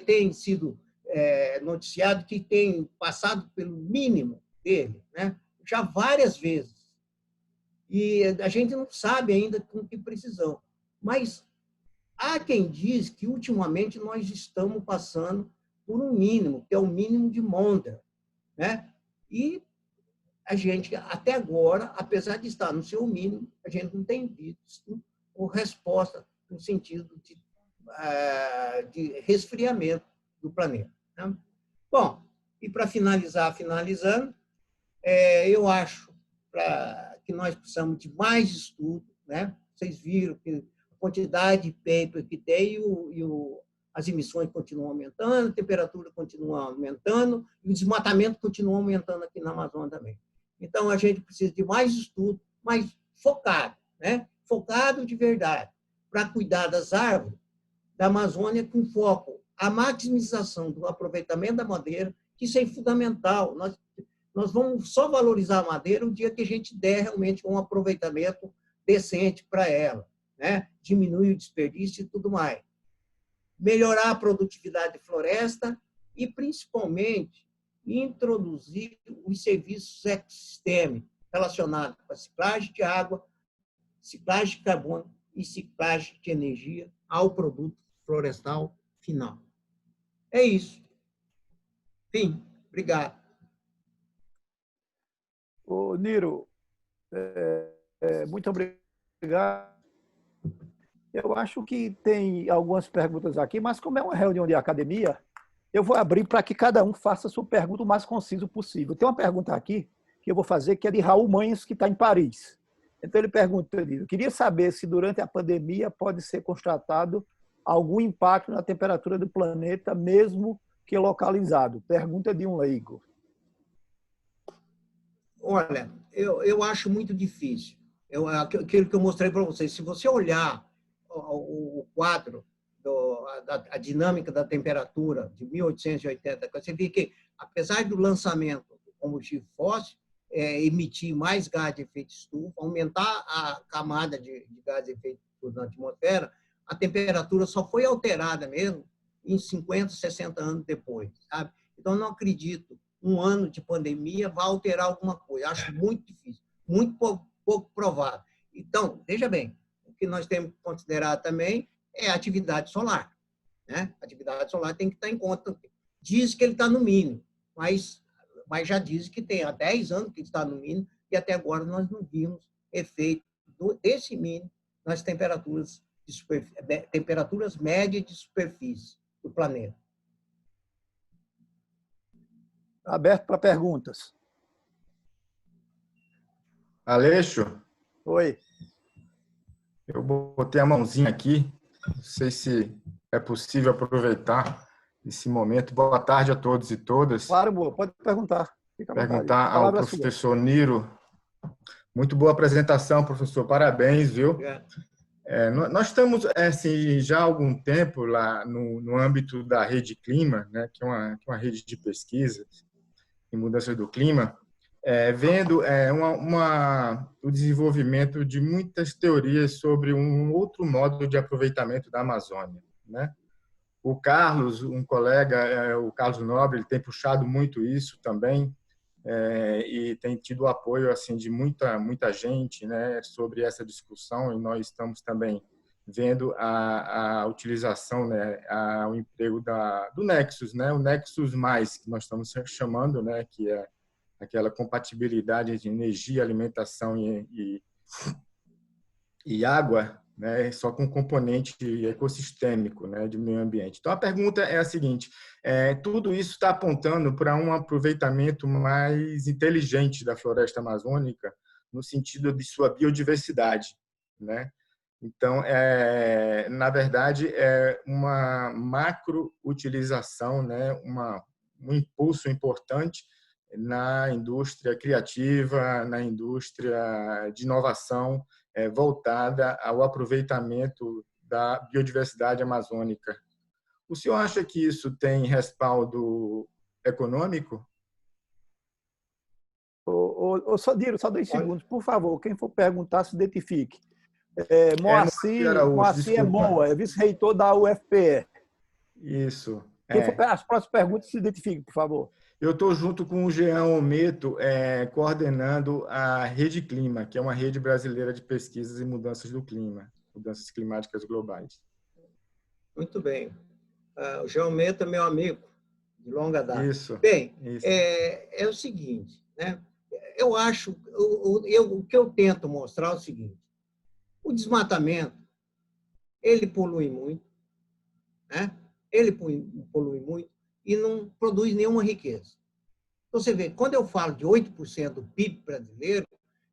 tem sido noticiado que tem passado pelo mínimo dele, né, já várias vezes. E a gente não sabe ainda com que precisão. Mas há quem diz que, ultimamente, nós estamos passando por um mínimo, que é o mínimo de Maunder, né? E a gente, até agora, apesar de estar no seu mínimo, a gente não tem visto resposta no sentido de resfriamento do planeta, né? Bom, e para finalizando, eu acho que nós precisamos de mais estudo, né? Vocês viram que a quantidade de paper que tem as emissões continuam aumentando, a temperatura continua aumentando e o desmatamento continua aumentando aqui na Amazônia também. Então, a gente precisa de mais estudo, mais focado, né? Focado de verdade, para cuidar das árvores da Amazônia com foco a maximização do aproveitamento da madeira, que isso é fundamental. Nós vamos só valorizar a madeira o dia que a gente der realmente um aproveitamento decente para ela, né? Diminuir o desperdício e tudo mais. Melhorar a produtividade de floresta e, principalmente, introduzir os serviços ecossistêmicos relacionados com a ciclagem de água, ciclagem de carbono e ciclagem de energia ao produto florestal final. É isso. Fim. Obrigado. Ô, Niro, muito obrigado. Eu acho que tem algumas perguntas aqui, mas como é uma reunião de academia, eu vou abrir para que cada um faça a sua pergunta o mais conciso possível. Tem uma pergunta aqui que eu vou fazer, que é de Raul Manhas, que está em Paris. Então, ele pergunta, eu queria saber se durante a pandemia pode ser constatado algum impacto na temperatura do planeta, mesmo que localizado. Pergunta de um leigo. Olha, eu acho muito difícil. Aquilo que eu mostrei para vocês, se você olhar o quadro, a dinâmica da temperatura de 1880, você vê que, apesar do lançamento do combustível fóssil, emitir mais gás de efeito estufa, aumentar a camada de gás de efeito estufa na atmosfera, a temperatura só foi alterada mesmo em 50, 60 anos depois, sabe? Então, eu não acredito um ano de pandemia vai alterar alguma coisa. Acho muito difícil. Muito pouco provável. Então, veja bem, o que nós temos que considerar também é a atividade solar. Né? A atividade solar tem que estar em conta. Diz que ele está no mínimo, mas já diz que tem há 10 anos que está no mínimo e até agora nós não vimos efeito desse mínimo nas temperaturas, temperaturas médias de superfície do planeta. Aberto para perguntas. Aleixo, Oi. eu botei a mãozinha aqui, não sei se é possível aproveitar esse momento. Boa tarde a todos e todas. Claro, boa, pode perguntar. Fica à vontade. Perguntar ao professor Niro. Muito boa apresentação, professor, parabéns, viu? Nós estamos assim, já há algum tempo lá no âmbito da Rede Clima, né, que é uma rede de pesquisa em mudança do clima, vendo o desenvolvimento de muitas teorias sobre um outro modo de aproveitamento da Amazônia. Né? O Carlos, um colega, o Carlos Nobre, ele tem puxado muito isso também, e tem tido o apoio assim, de muita gente, né, sobre essa discussão, e nós estamos também vendo a utilização, né, o emprego do Nexus, né, o Nexus+, que nós estamos chamando, né, que é aquela compatibilidade de energia, alimentação e água, né, só com componente ecossistêmico, né, de meio ambiente. Então, a pergunta é a seguinte, tudo isso está apontando para um aproveitamento mais inteligente da floresta amazônica, no sentido de sua biodiversidade, né? Então, na verdade, é uma macro-utilização, né, um impulso importante na indústria criativa, na indústria de inovação, voltada ao aproveitamento da biodiversidade amazônica. O senhor acha que isso tem respaldo econômico? Só 2 segundos, por favor. Quem for perguntar, se identifique. Moacir é Moa, é vice-reitor da UFPE. Isso. Quem for as próximas perguntas, se identifique, por favor. Eu estou junto com o Jean Ometo, coordenando a Rede Clima, que é uma rede brasileira de pesquisas em mudanças do clima, mudanças climáticas globais. Muito bem. O Jean Ometo é meu amigo de longa data. Isso. Bem, isso. É o seguinte, né? Eu acho, o que eu tento mostrar é o seguinte: o desmatamento, ele polui muito, né? Ele polui muito e não produz nenhuma riqueza. Então, você vê, quando eu falo de 8% do PIB brasileiro,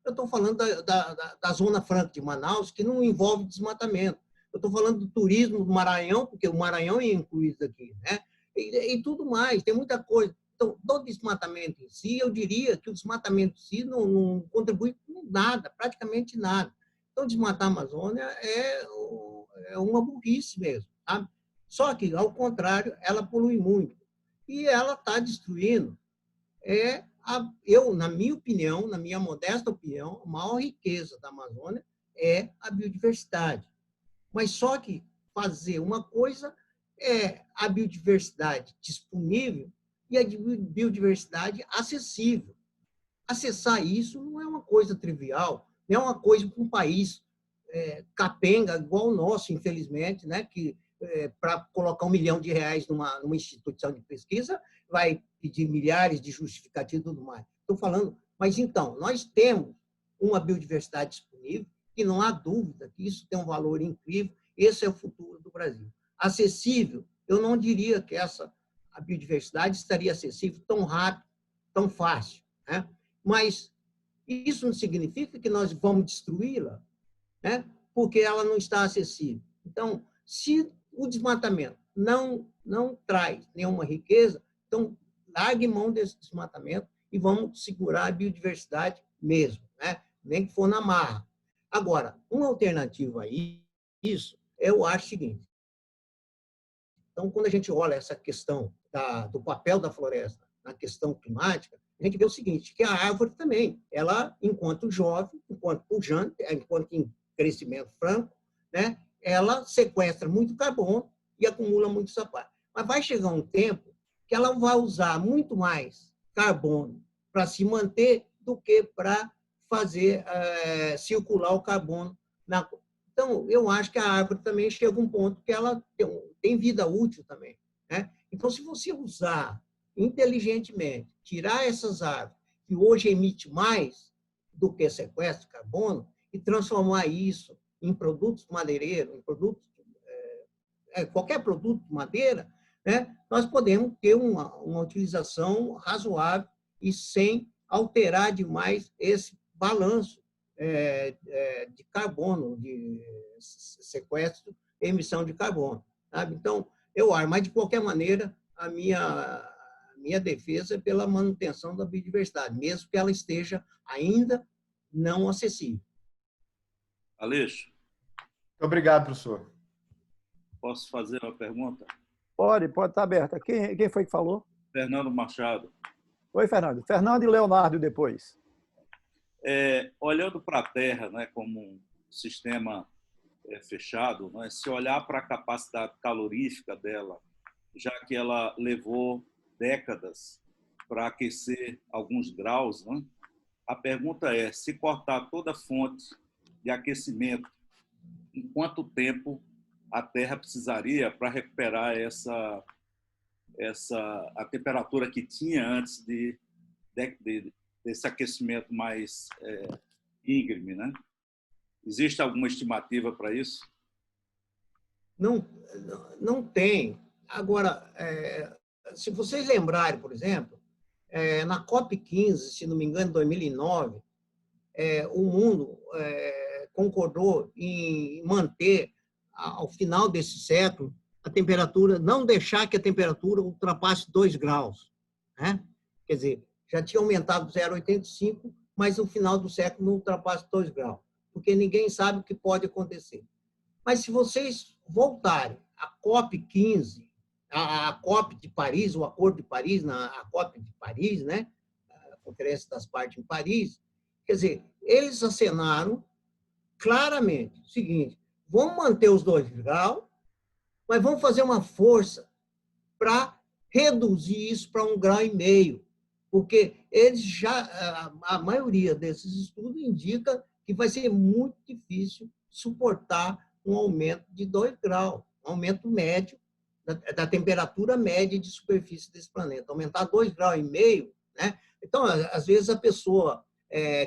eu estou falando da Zona Franca de Manaus, que não envolve desmatamento. Eu estou falando do turismo do Maranhão, porque o Maranhão é incluído aqui, né? E tudo mais, tem muita coisa. Então, do desmatamento em si, eu diria que o desmatamento em si não contribui com nada, praticamente nada. Então, desmatar a Amazônia é uma burrice mesmo. Tá? Só que, ao contrário, ela polui muito. E ela está destruindo, na minha opinião, na minha modesta opinião, a maior riqueza da Amazônia é a biodiversidade. Mas só que fazer uma coisa é a biodiversidade disponível e a biodiversidade acessível. Acessar isso não é uma coisa trivial, não é uma coisa para um país capenga, igual o nosso, infelizmente, né, que para colocar R$1 milhão numa instituição de pesquisa, vai pedir milhares de justificativos e tudo mais. Estou falando, mas então, nós temos uma biodiversidade disponível e não há dúvida que isso tem um valor incrível, esse é o futuro do Brasil. Acessível, eu não diria que a biodiversidade estaria acessível tão rápido, tão fácil, né? Mas isso não significa que nós vamos destruí-la, né? Porque ela não está acessível. Então, se o desmatamento não traz nenhuma riqueza, então largue mão desse desmatamento e vamos segurar a biodiversidade mesmo, né? Nem que for na marra. Agora, uma alternativa a isso, eu acho o seguinte. Então, quando a gente olha essa questão do papel da floresta na questão climática, a gente vê o seguinte, que a árvore também, ela, enquanto jovem, enquanto pujante, enquanto em crescimento franco, né, ela sequestra muito carbono e acumula muito sapato. Mas vai chegar um tempo que ela vai usar muito mais carbono para se manter do que para fazer circular o carbono. Então, eu acho que a árvore também chega a um ponto que ela tem vida útil também, né? Então, se você usar inteligentemente, tirar essas árvores que hoje emitem mais do que sequestro de carbono e transformar isso em produtos madeireiros, em produtos, qualquer produto de madeira, né, nós podemos ter uma utilização razoável e sem alterar demais esse balanço de carbono, de sequestro e emissão de carbono. Sabe? Então, eu acho, mas de qualquer maneira, a minha defesa é pela manutenção da biodiversidade, mesmo que ela esteja ainda não acessível. Aleixo. Obrigado, professor. Posso fazer uma pergunta? Pode estar aberta. Quem foi que falou? Fernando Machado. Oi, Fernando. Fernando e Leonardo depois. Olhando para a Terra, né, como um sistema fechado, né, se olhar para a capacidade calorífica dela, já que ela levou décadas para aquecer alguns graus, né, a pergunta é, se cortar toda a fonte de aquecimento, em quanto tempo a Terra precisaria para recuperar a temperatura que tinha antes desse aquecimento mais íngreme, né? Existe alguma estimativa para isso? Não tem. Agora, se vocês lembrarem, por exemplo, na COP15, se não me engano, em 2009, o mundo concordou em manter, ao final desse século, a temperatura, não deixar que a temperatura ultrapasse 2 graus. Né? Quer dizer, já tinha aumentado 0,85, mas no final do século não ultrapasse 2 graus, porque ninguém sabe o que pode acontecer. Mas se vocês voltarem à COP15, a COP de Paris, o Acordo de Paris, a COP de Paris, né? A Conferência das Partes em Paris, quer dizer, eles acenaram claramente o seguinte: vamos manter os 2 graus, mas vamos fazer uma força para reduzir isso para 1,5 graus, porque eles a maioria desses estudos indica que vai ser muito difícil suportar um aumento de 2 graus, um aumento médio da temperatura média de superfície desse planeta. Aumentar 2,5 graus, né? Então, às vezes a pessoa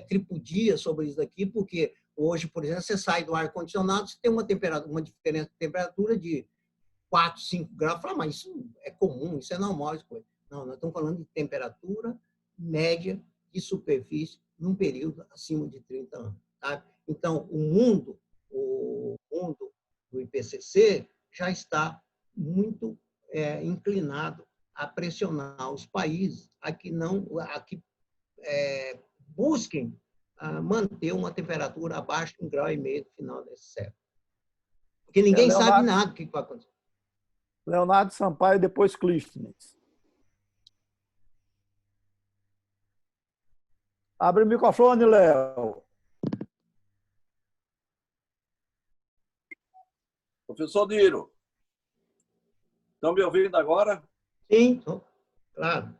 tripudia sobre isso daqui, porque hoje, por exemplo, você sai do ar-condicionado, você tem uma diferença de temperatura de 4, 5 graus. Fala, mas isso é comum, isso é normal. Não, nós estamos falando de temperatura média de superfície num período acima de 30 anos. Tá? Então, o mundo do IPCC já está muito inclinado a pressionar os países a que busquem manter uma temperatura abaixo de 1,5 graus no final desse século. Porque ninguém sabe nada do que vai acontecer. Leonardo Sampaio, depois Clístenes. Abre o microfone, Léo. Professor Niro, estão me ouvindo agora? Sim, claro.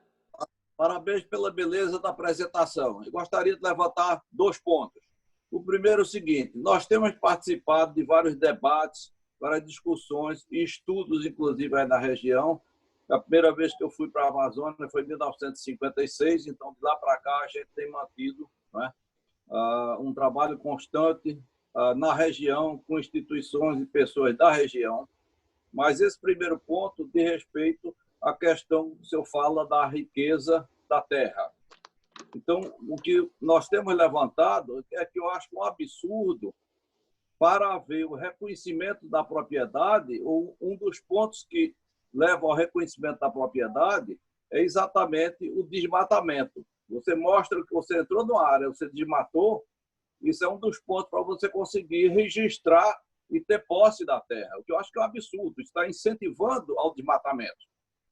Parabéns pela beleza da apresentação. Eu gostaria de levantar 2 pontos. O primeiro é o seguinte: nós temos participado de vários debates, várias discussões e estudos, inclusive, aí na região. A primeira vez que eu fui para a Amazônia foi em 1956, então, de lá para cá, a gente tem mantido, né, um trabalho constante na região, com instituições e pessoas da região. Mas esse primeiro ponto diz respeito à questão que o senhor fala da riqueza da terra. Então, o que nós temos levantado é que eu acho um absurdo para haver o reconhecimento da propriedade, ou um dos pontos que leva ao reconhecimento da propriedade é exatamente o desmatamento. Você mostra que você entrou numa área, você desmatou, isso é um dos pontos para você conseguir registrar e ter posse da terra, o que eu acho que é um absurdo, está incentivando ao desmatamento.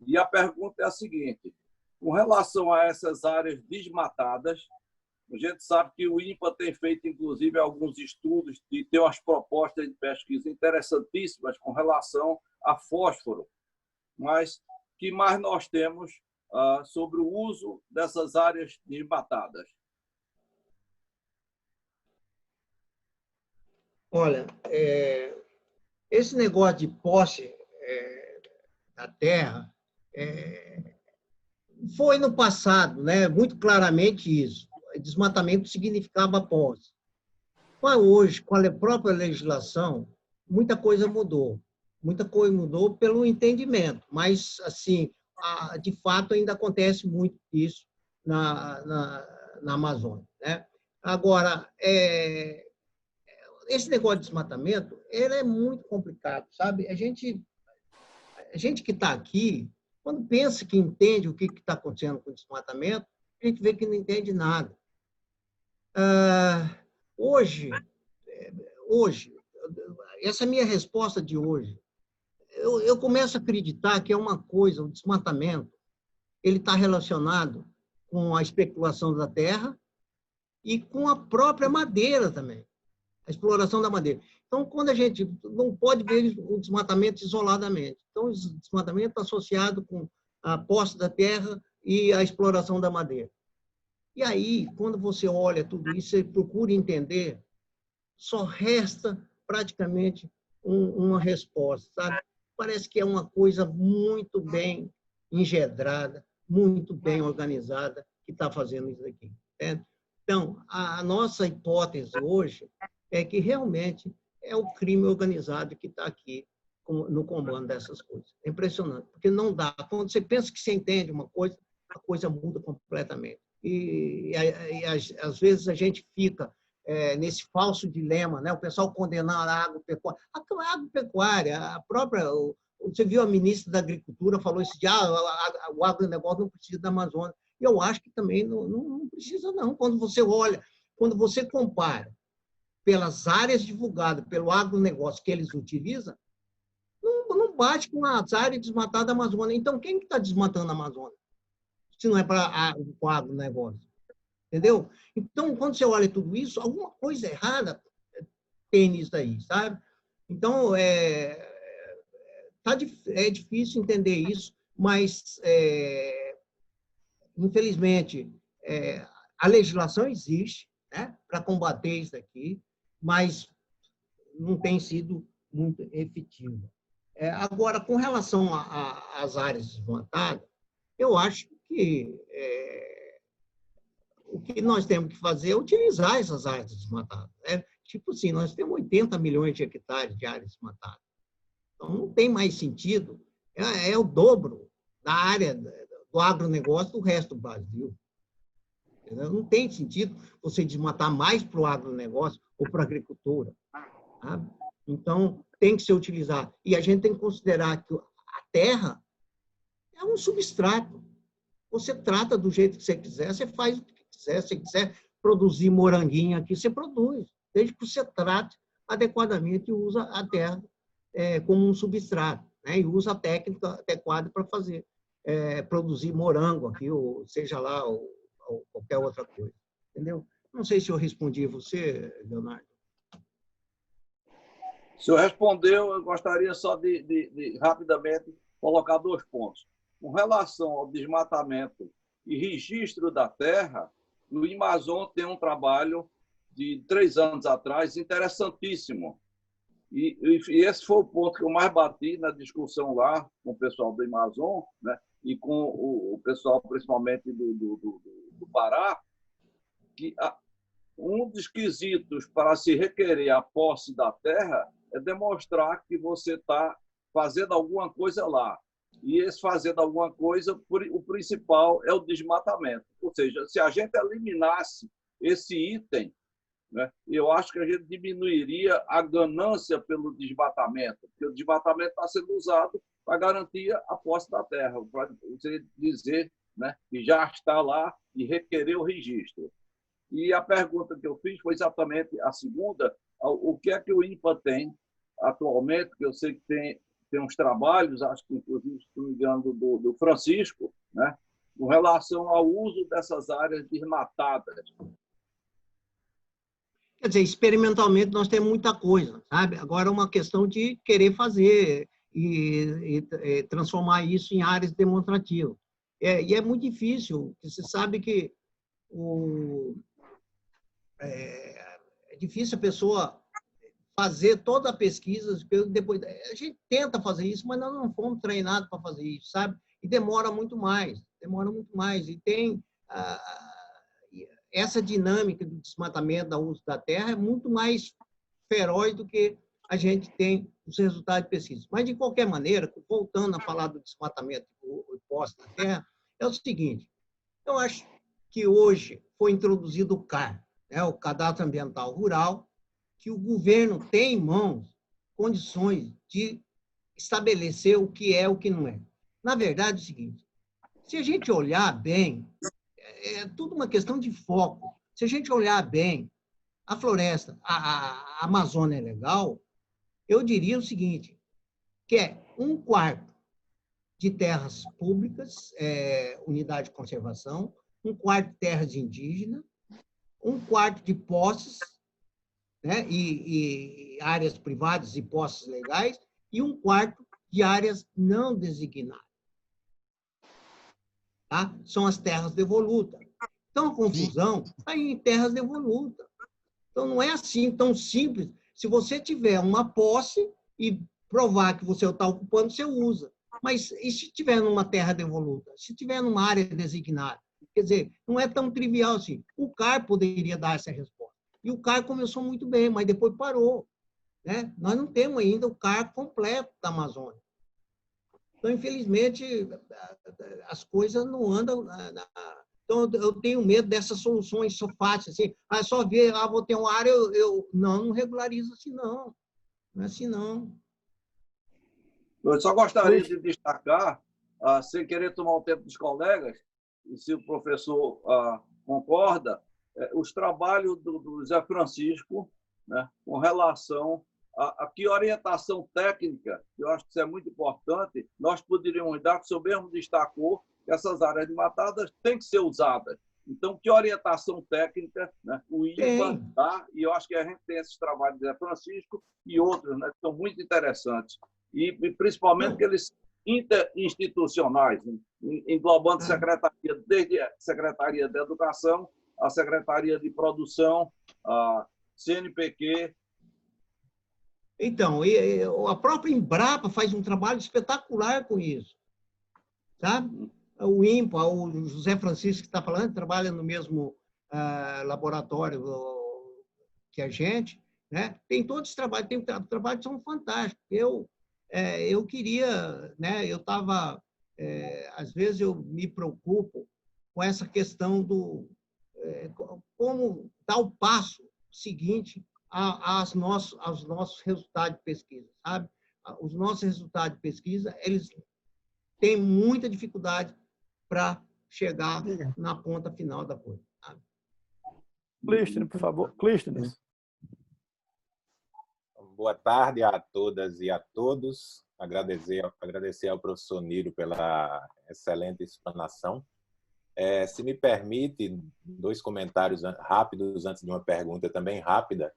E a pergunta é a seguinte: com relação a essas áreas desmatadas, a gente sabe que o INPA tem feito, inclusive, alguns estudos e tem umas propostas de pesquisa interessantíssimas com relação a fósforo, mas que mais nós temos sobre o uso dessas áreas desmatadas? Olha, esse negócio de posse da terra foi no passado, né? Muito claramente isso. Desmatamento significava posse. Mas hoje, com a própria legislação, muita coisa mudou. Muita coisa mudou pelo entendimento, mas, assim, de fato, ainda acontece muito isso na Amazônia, né? Agora, esse negócio de desmatamento, ele é muito complicado, sabe? A gente que está aqui, quando pensa que entende o que está acontecendo com o desmatamento, a gente vê que não entende nada. Hoje, essa é a minha resposta de hoje. Eu começo a acreditar que é uma coisa, o desmatamento, ele está relacionado com a especulação da terra e com a própria madeira também, a exploração da madeira. Então, quando a gente não pode ver o desmatamento isoladamente. Então, o desmatamento está associado com a posse da terra e a exploração da madeira. E aí, quando você olha tudo isso, você procura entender, só resta praticamente uma resposta, sabe? Parece que é uma coisa muito bem engendrada, muito bem organizada que está fazendo isso aqui. Certo? Então, a nossa hipótese hoje é que realmente é o crime organizado que está aqui no comando dessas coisas. É impressionante, porque não dá. Quando você pensa que você entende uma coisa, a coisa muda completamente. E às vezes a gente fica nesse falso dilema, né? O pessoal condenar a agropecuária. A agropecuária, a própria... Você viu a ministra da Agricultura falou esse dia, o agronegócio não precisa da Amazônia. E eu acho que também não precisa, não. Quando você olha, quando você compara pelas áreas divulgadas, pelo agronegócio que eles utilizam, não bate com as áreas desmatadas da Amazônia. Então, quem está desmatando a Amazônia? Se não é para o agronegócio. Entendeu? Então, quando você olha tudo isso, alguma coisa errada tem nisso aí, sabe? Então, é difícil entender isso, mas, infelizmente, a legislação existe, né, para combater isso aqui, mas não tem sido muito efetiva. Agora, com relação às áreas desmatadas, eu acho que o que nós temos que fazer é utilizar essas áreas desmatadas. Né? Tipo assim, nós temos 80 milhões de hectares de áreas desmatadas. Então, não tem mais sentido. É o dobro da área do agronegócio do resto do Brasil. Entendeu? Não tem sentido você desmatar mais para o agronegócio ou para a agricultura. Sabe? Então, tem que ser utilizado. E a gente tem que considerar que a terra é um substrato. Você trata do jeito que você quiser, você faz o que quiser. Se você quiser produzir moranguinho aqui, você produz. Desde que você trate adequadamente e usa a terra como um substrato, né? E usa a técnica adequada para fazer, produzir morango aqui, ou seja lá, ou qualquer outra coisa. Entendeu? Não sei se eu respondi você, Leonardo. O senhor respondeu, eu gostaria só de rapidamente colocar 2 pontos. Com relação ao desmatamento e registro da terra, o Amazon tem um trabalho de 3 anos atrás interessantíssimo. E esse foi o ponto que eu mais bati na discussão lá com o pessoal do Amazon, né, e com o pessoal, principalmente do Pará, que um dos quesitos para se requerer a posse da terra é demonstrar que você está fazendo alguma coisa lá. E esse fazendo alguma coisa, o principal é o desmatamento. Ou seja, se a gente eliminasse esse item, né, eu acho que a gente diminuiria a ganância pelo desmatamento, porque o desmatamento está sendo usado para garantir a posse da terra, para você dizer, né, que já está lá e requerer o registro. E a pergunta que eu fiz foi exatamente a segunda: o que é que o INPA tem atualmente, que eu sei que tem uns trabalhos, acho que inclusive, se não me engano, do Francisco, né, com relação ao uso dessas áreas desmatadas. Quer dizer, experimentalmente nós temos muita coisa, sabe? Agora é uma questão de querer fazer e transformar isso em áreas demonstrativas. E é muito difícil, você sabe que é difícil a pessoa fazer toda a pesquisa, depois a gente tenta fazer isso, mas nós não fomos treinados para fazer isso, sabe? E demora muito mais, e tem essa dinâmica do desmatamento, do uso da terra é muito mais feroz do que a gente tem os resultados de pesquisa. Mas, de qualquer maneira, voltando a falar do desmatamento e posse da terra, é o seguinte, eu acho que hoje foi introduzido o CAR, né, o Cadastro Ambiental Rural, que o governo tem em mãos condições de estabelecer o que é e o que não é. Na verdade, é o seguinte, se a gente olhar bem, é tudo uma questão de foco. Se a gente olhar bem, a floresta, a Amazônia é legal, eu diria o seguinte, que é 1/4 de terras públicas, unidade de conservação, 1/4 de terras indígenas, 1/4 de posses, né, e áreas privadas e posses legais, e 1/4 de áreas não designadas. Tá? São as terras devolutas. Então, a confusão está em terras devolutas. Então, não é assim tão simples. Se você tiver uma posse e provar que você está ocupando, você usa. Mas e se tiver numa terra devoluta? Se tiver numa área designada? Quer dizer, não é tão trivial assim. O CAR poderia dar essa resposta. E o CAR começou muito bem, mas depois parou. Né? Nós não temos ainda o CAR completo da Amazônia. Então, infelizmente, as coisas não andam... Então, eu tenho medo dessas soluções só fáceis, assim, só ver, vou ter uma área, não regularizo assim, não. Não é assim, não. Eu só gostaria de destacar, sem querer tomar o tempo dos colegas, e se o professor concorda, os trabalhos do Zé Francisco, né, com relação a que orientação técnica, eu acho que isso é muito importante, nós poderíamos dar, que o senhor mesmo destacou, que essas áreas desmatadas têm que ser usadas. Então, que orientação técnica, né, o IBA dá, e eu acho que a gente tem esses trabalhos de Zé Francisco e outros, né, que são muito interessantes, e principalmente aqueles interinstitucionais, né, englobando secretaria, desde a Secretaria de Educação, a Secretaria de Produção, a CNPq. Então, a própria Embrapa faz um trabalho espetacular com isso. Sabe? O INPA, o José Francisco que está falando, trabalha no mesmo laboratório que a gente, né? Tem todos os trabalhos, tem trabalhos que são fantásticos. Eu queria, né? Eu estava, às vezes eu me preocupo com essa questão do como dar o passo seguinte aos nossos resultados de pesquisa, sabe? Os nossos resultados de pesquisa, eles têm muita dificuldade para chegar na ponta final da coisa. Sabe? Clístenes, por favor. Clístenes. Boa tarde a todas e a todos. Agradecer ao professor Niro pela excelente explanação. Se me permite, 2 comentários rápidos antes de uma pergunta também rápida.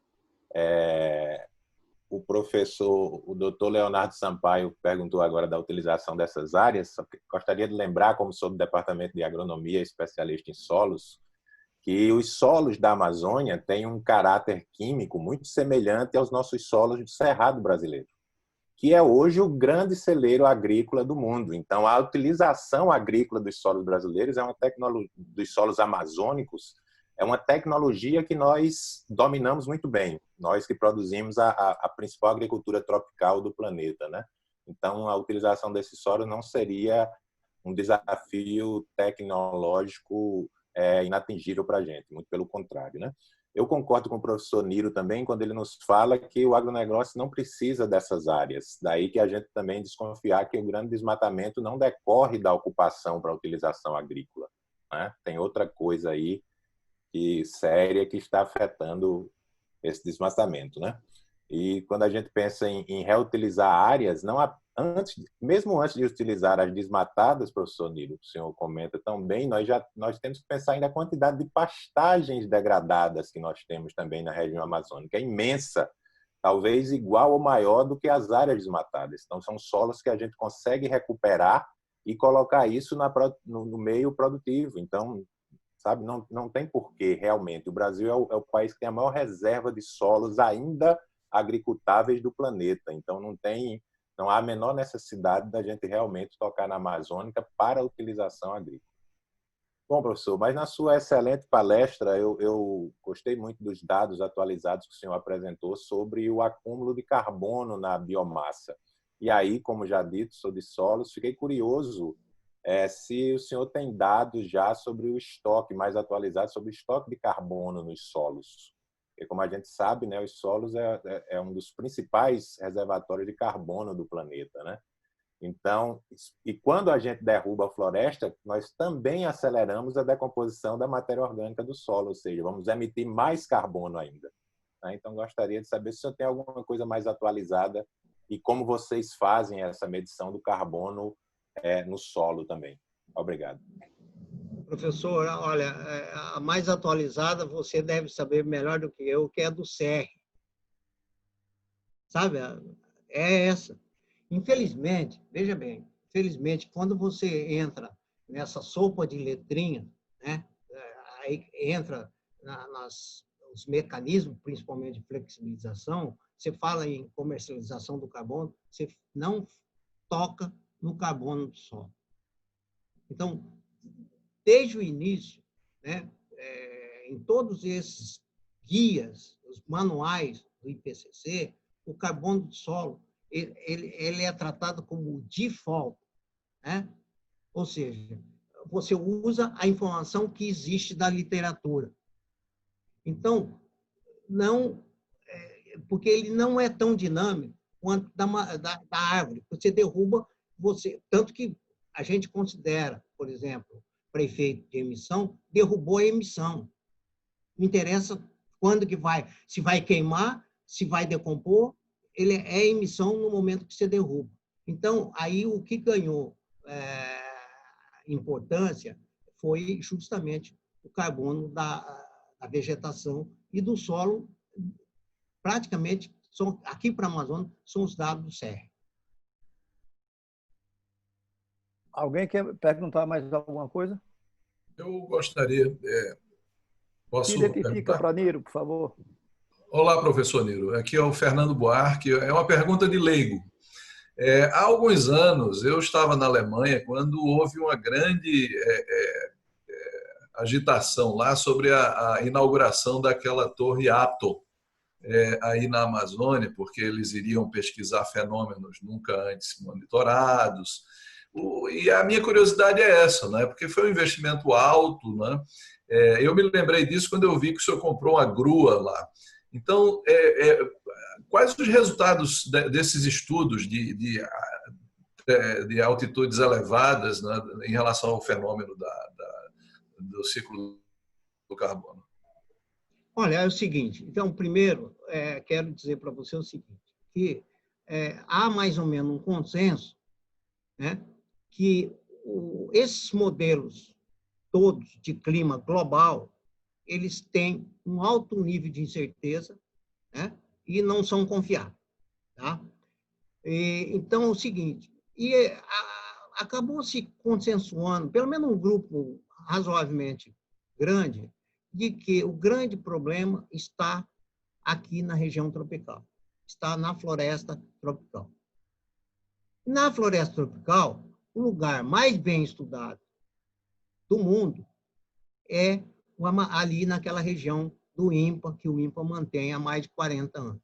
O doutor Leonardo Sampaio perguntou agora da utilização dessas áreas. Só que gostaria de lembrar, como sou do Departamento de Agronomia, especialista em solos, que os solos da Amazônia têm um caráter químico muito semelhante aos nossos solos do Cerrado brasileiro, que é hoje o grande celeiro agrícola do mundo. Então, a utilização agrícola dos solos brasileiros dos solos amazônicos é uma tecnologia que nós dominamos muito bem, nós que produzimos a principal agricultura tropical do planeta, né? Então, a utilização desses solos não seria um desafio tecnológico inatingível para a gente, muito pelo contrário, né? Eu concordo com o professor Niro também quando ele nos fala que o agronegócio não precisa dessas áreas. Daí que a gente também desconfiar que o grande desmatamento não decorre da ocupação para a utilização agrícola, né? Tem outra coisa aí séria que está afetando esse desmatamento, né? E quando a gente pensa em reutilizar áreas, mesmo antes de utilizar as desmatadas, professor Niro, o senhor comenta também, nós temos que pensar ainda a quantidade de pastagens degradadas que nós temos também na região amazônica, é imensa, talvez igual ou maior do que as áreas desmatadas. Então, são solos que a gente consegue recuperar e colocar isso no meio produtivo. Então, sabe, não tem porquê, realmente. O Brasil é o país que tem a maior reserva de solos ainda agricultáveis do planeta. Então, não há a menor necessidade da gente realmente tocar na Amazônica para a utilização agrícola. Bom, professor, mas na sua excelente palestra, eu gostei muito dos dados atualizados que o senhor apresentou sobre o acúmulo de carbono na biomassa. E aí, como já dito, sou de solos, fiquei curioso se o senhor tem dados já sobre o estoque, mais atualizado, sobre o estoque de carbono nos solos. Porque, como a gente sabe, né, os solos é um dos principais reservatórios de carbono do planeta, né? Então, e quando a gente derruba a floresta, nós também aceleramos a decomposição da matéria orgânica do solo, ou seja, vamos emitir mais carbono ainda. Então, gostaria de saber se o senhor tem alguma coisa mais atualizada e como vocês fazem essa medição do carbono no solo também. Obrigado. Professor, olha, a mais atualizada você deve saber melhor do que eu, que é do CER. Sabe? É essa. Infelizmente, veja bem, infelizmente, quando você entra nessa sopa de letrinha, né, aí entra os mecanismos, principalmente de flexibilização, você fala em comercialização do carbono, você não toca no carbono do solo. Então, desde o início, né, em todos esses guias, os manuais do IPCC, o carbono do solo ele é tratado como default, né? Ou seja, você usa a informação que existe da literatura. Então, porque ele não é tão dinâmico quanto da árvore. Você derruba, tanto que a gente considera, por exemplo, para efeito de emissão, derrubou a emissão. Não interessa quando que vai, se vai queimar, se vai decompor, ele é emissão no momento que você derruba. Então, aí o que ganhou importância foi justamente o carbono da vegetação e do solo, praticamente, aqui para a Amazônia, são os dados do CER. Alguém quer perguntar mais alguma coisa? Eu gostaria... Posso Se identifica perguntar? para Niro, por favor. Olá, professor Niro. Aqui é o Fernando Buarque. É uma pergunta de leigo. Há alguns anos, eu estava na Alemanha quando houve uma grande agitação lá sobre a inauguração daquela torre Ato aí na Amazônia, porque eles iriam pesquisar fenômenos nunca antes monitorados. E a minha curiosidade é essa, né? Porque foi um investimento alto, né? Eu me lembrei disso quando eu vi que o senhor comprou uma grua lá. Então, quais os resultados desses estudos de altitudes elevadas, né, em relação ao fenômeno do ciclo do carbono? Olha, é o seguinte. Então, primeiro, quero dizer para você o seguinte, que há mais ou menos um consenso, né, que esses modelos todos de clima global, eles têm um alto nível de incerteza, né, e não são confiáveis. Tá? Então, é o seguinte, acabou se consensuando, pelo menos um grupo razoavelmente grande, de que o grande problema está aqui na região tropical, está na floresta tropical. Na floresta tropical, o lugar mais bem estudado do mundo é ali naquela região do INPA, que o INPA mantém há mais de 40 anos.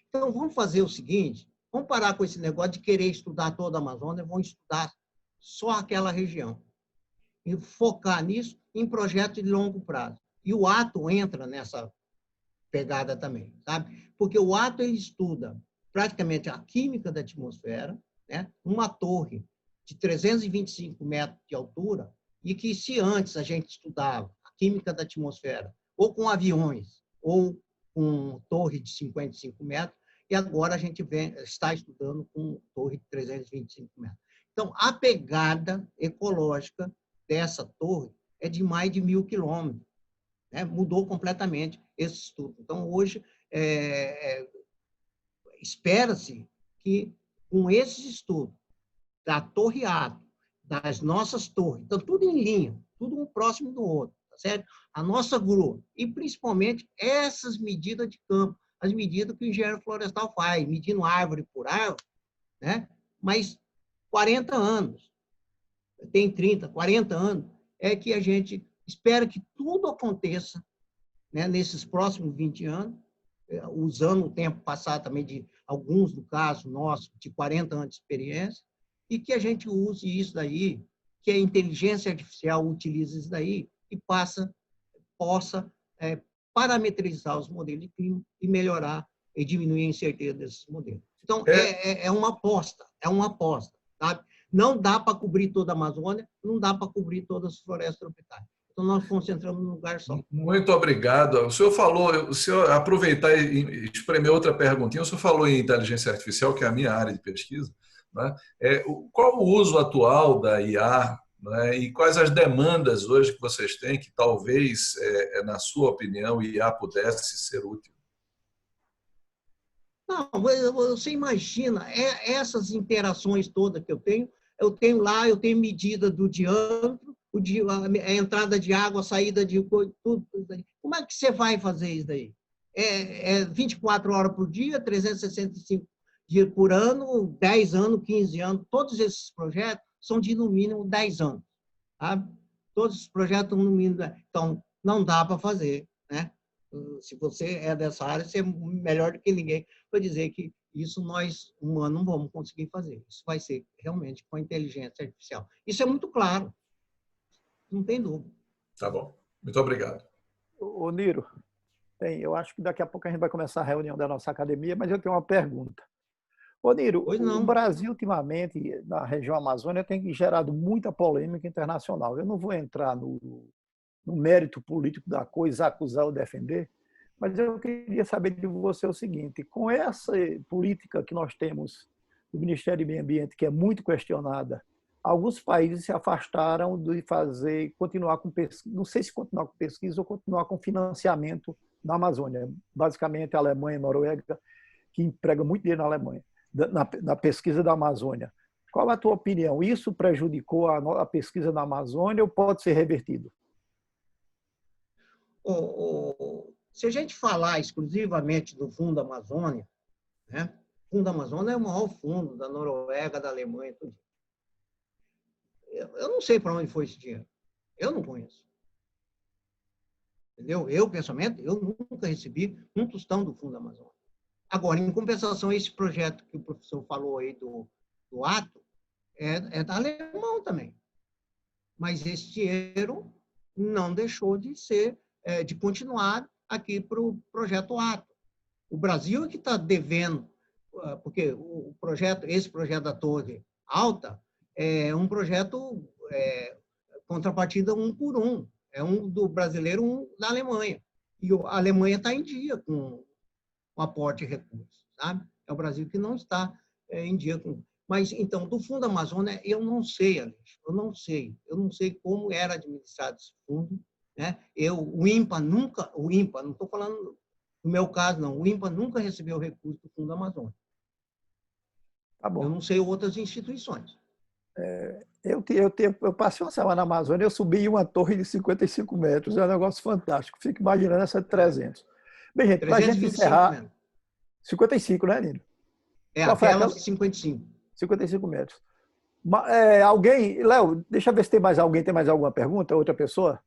Então, vamos fazer o seguinte, vamos parar com esse negócio de querer estudar toda a Amazônia, vamos estudar só aquela região. E focar nisso em projetos de longo prazo. E o Ato entra nessa pegada também, sabe? Porque o Ato ele estuda praticamente a química da atmosfera, né? Uma torre de 325 metros de altura, e que se antes a gente estudava a química da atmosfera ou com aviões ou com torre de 55 metros, e agora a gente está estudando com torre de 325 metros. Então, a pegada ecológica dessa torre é de mais de 1.000 quilômetros. Né? Mudou completamente esse estudo. Então, hoje, espera-se que, com esses estudos da Torre Ato, das nossas torres, então, tudo em linha, tudo um próximo do outro, tá certo? A nossa grua, e principalmente essas medidas de campo, as medidas que o engenheiro florestal faz, medindo árvore por árvore, né? Mas 40 anos, tem 30, 40 anos, é que a gente espera que tudo aconteça, né, nesses próximos 20 anos, usando o tempo passado também de alguns, no caso nosso, de 40 anos de experiência, e que a gente use isso daí, que a inteligência artificial utilize isso daí e possa parametrizar os modelos de clima e melhorar e diminuir a incerteza desses modelos. Então, é uma aposta, sabe? Não dá para cobrir toda a Amazônia, não dá para cobrir todas as florestas tropicais. Então, nós concentramos num lugar só. Muito obrigado. O senhor falou, o senhor aproveitar e espremer outra perguntinha, o senhor falou em inteligência artificial, que é a minha área de pesquisa, né? Qual o uso atual da IA, né? E quais as demandas hoje que vocês têm que talvez, na sua opinião, IA pudesse ser útil? Não, você imagina, essas interações todas que eu tenho lá, eu tenho medida do diâmetro, a entrada de água, a saída de tudo. Como é que você vai fazer isso daí? 24 horas por dia, 365 dias por ano, 10 anos, 15 anos. Todos esses projetos são de, no mínimo, 10 anos. Sabe? Todos os projetos, no mínimo, 10. Então, não dá para fazer, né? Se você é dessa área, você é melhor do que ninguém para dizer que isso nós, humanos, não vamos conseguir fazer. Isso vai ser realmente com a inteligência artificial. Isso é muito claro. Não tem dúvida. Tá bom. Muito obrigado. Ô, Niro, eu acho que daqui a pouco a gente vai começar a reunião da nossa academia, mas eu tenho uma pergunta. Ô, Niro, o Brasil, ultimamente, na região Amazônia, tem gerado muita polêmica internacional. Eu não vou entrar no mérito político da coisa, acusar ou defender, mas eu queria saber de você o seguinte: com essa política que nós temos do Ministério do Meio Ambiente, que é muito questionada, alguns países se afastaram de continuar com pesquisa, não sei se continuar com pesquisa ou continuar com financiamento na Amazônia. Basicamente, a Alemanha e a Noruega, que empregam muito dinheiro na Alemanha, na pesquisa da Amazônia. Qual a tua opinião? Isso prejudicou a pesquisa na Amazônia ou pode ser revertido? Se a gente falar exclusivamente do Fundo Amazônia, né? O Fundo Amazônia é o maior fundo da Noruega, da Alemanha, tudo. Eu não sei para onde foi esse dinheiro. Eu não conheço. Entendeu? Eu, pessoalmente, eu nunca recebi um tostão do Fundo Amazônia. Agora, em compensação, esse projeto que o professor falou aí do ato é da alemão também. Mas esse dinheiro não deixou de ser, de continuar aqui para o projeto ato. O Brasil é que está devendo, porque esse projeto da Torre Alta é um projeto contrapartida 1 por 1. É um do brasileiro, um da Alemanha. E a Alemanha está em dia com o aporte de recursos, sabe? É o Brasil que não está em dia com... Mas, então, do Fundo Amazônia, eu não sei, Alexandre, eu não sei como era administrado esse fundo, né? O INPA, não estou falando no meu caso, não, o INPA nunca recebeu recurso do Fundo Amazônia. Tá bom. Eu não sei outras instituições. Eu passei uma semana na Amazônia, eu subi em uma torre de 55 metros, é um negócio fantástico. Fico imaginando essa de 300. Bem, gente, para a gente encerrar... Metros. 55, né, Nino? Aquela 55. 55 metros. Alguém... Léo, deixa eu ver se tem mais alguém. Tem mais alguma pergunta? Outra pessoa?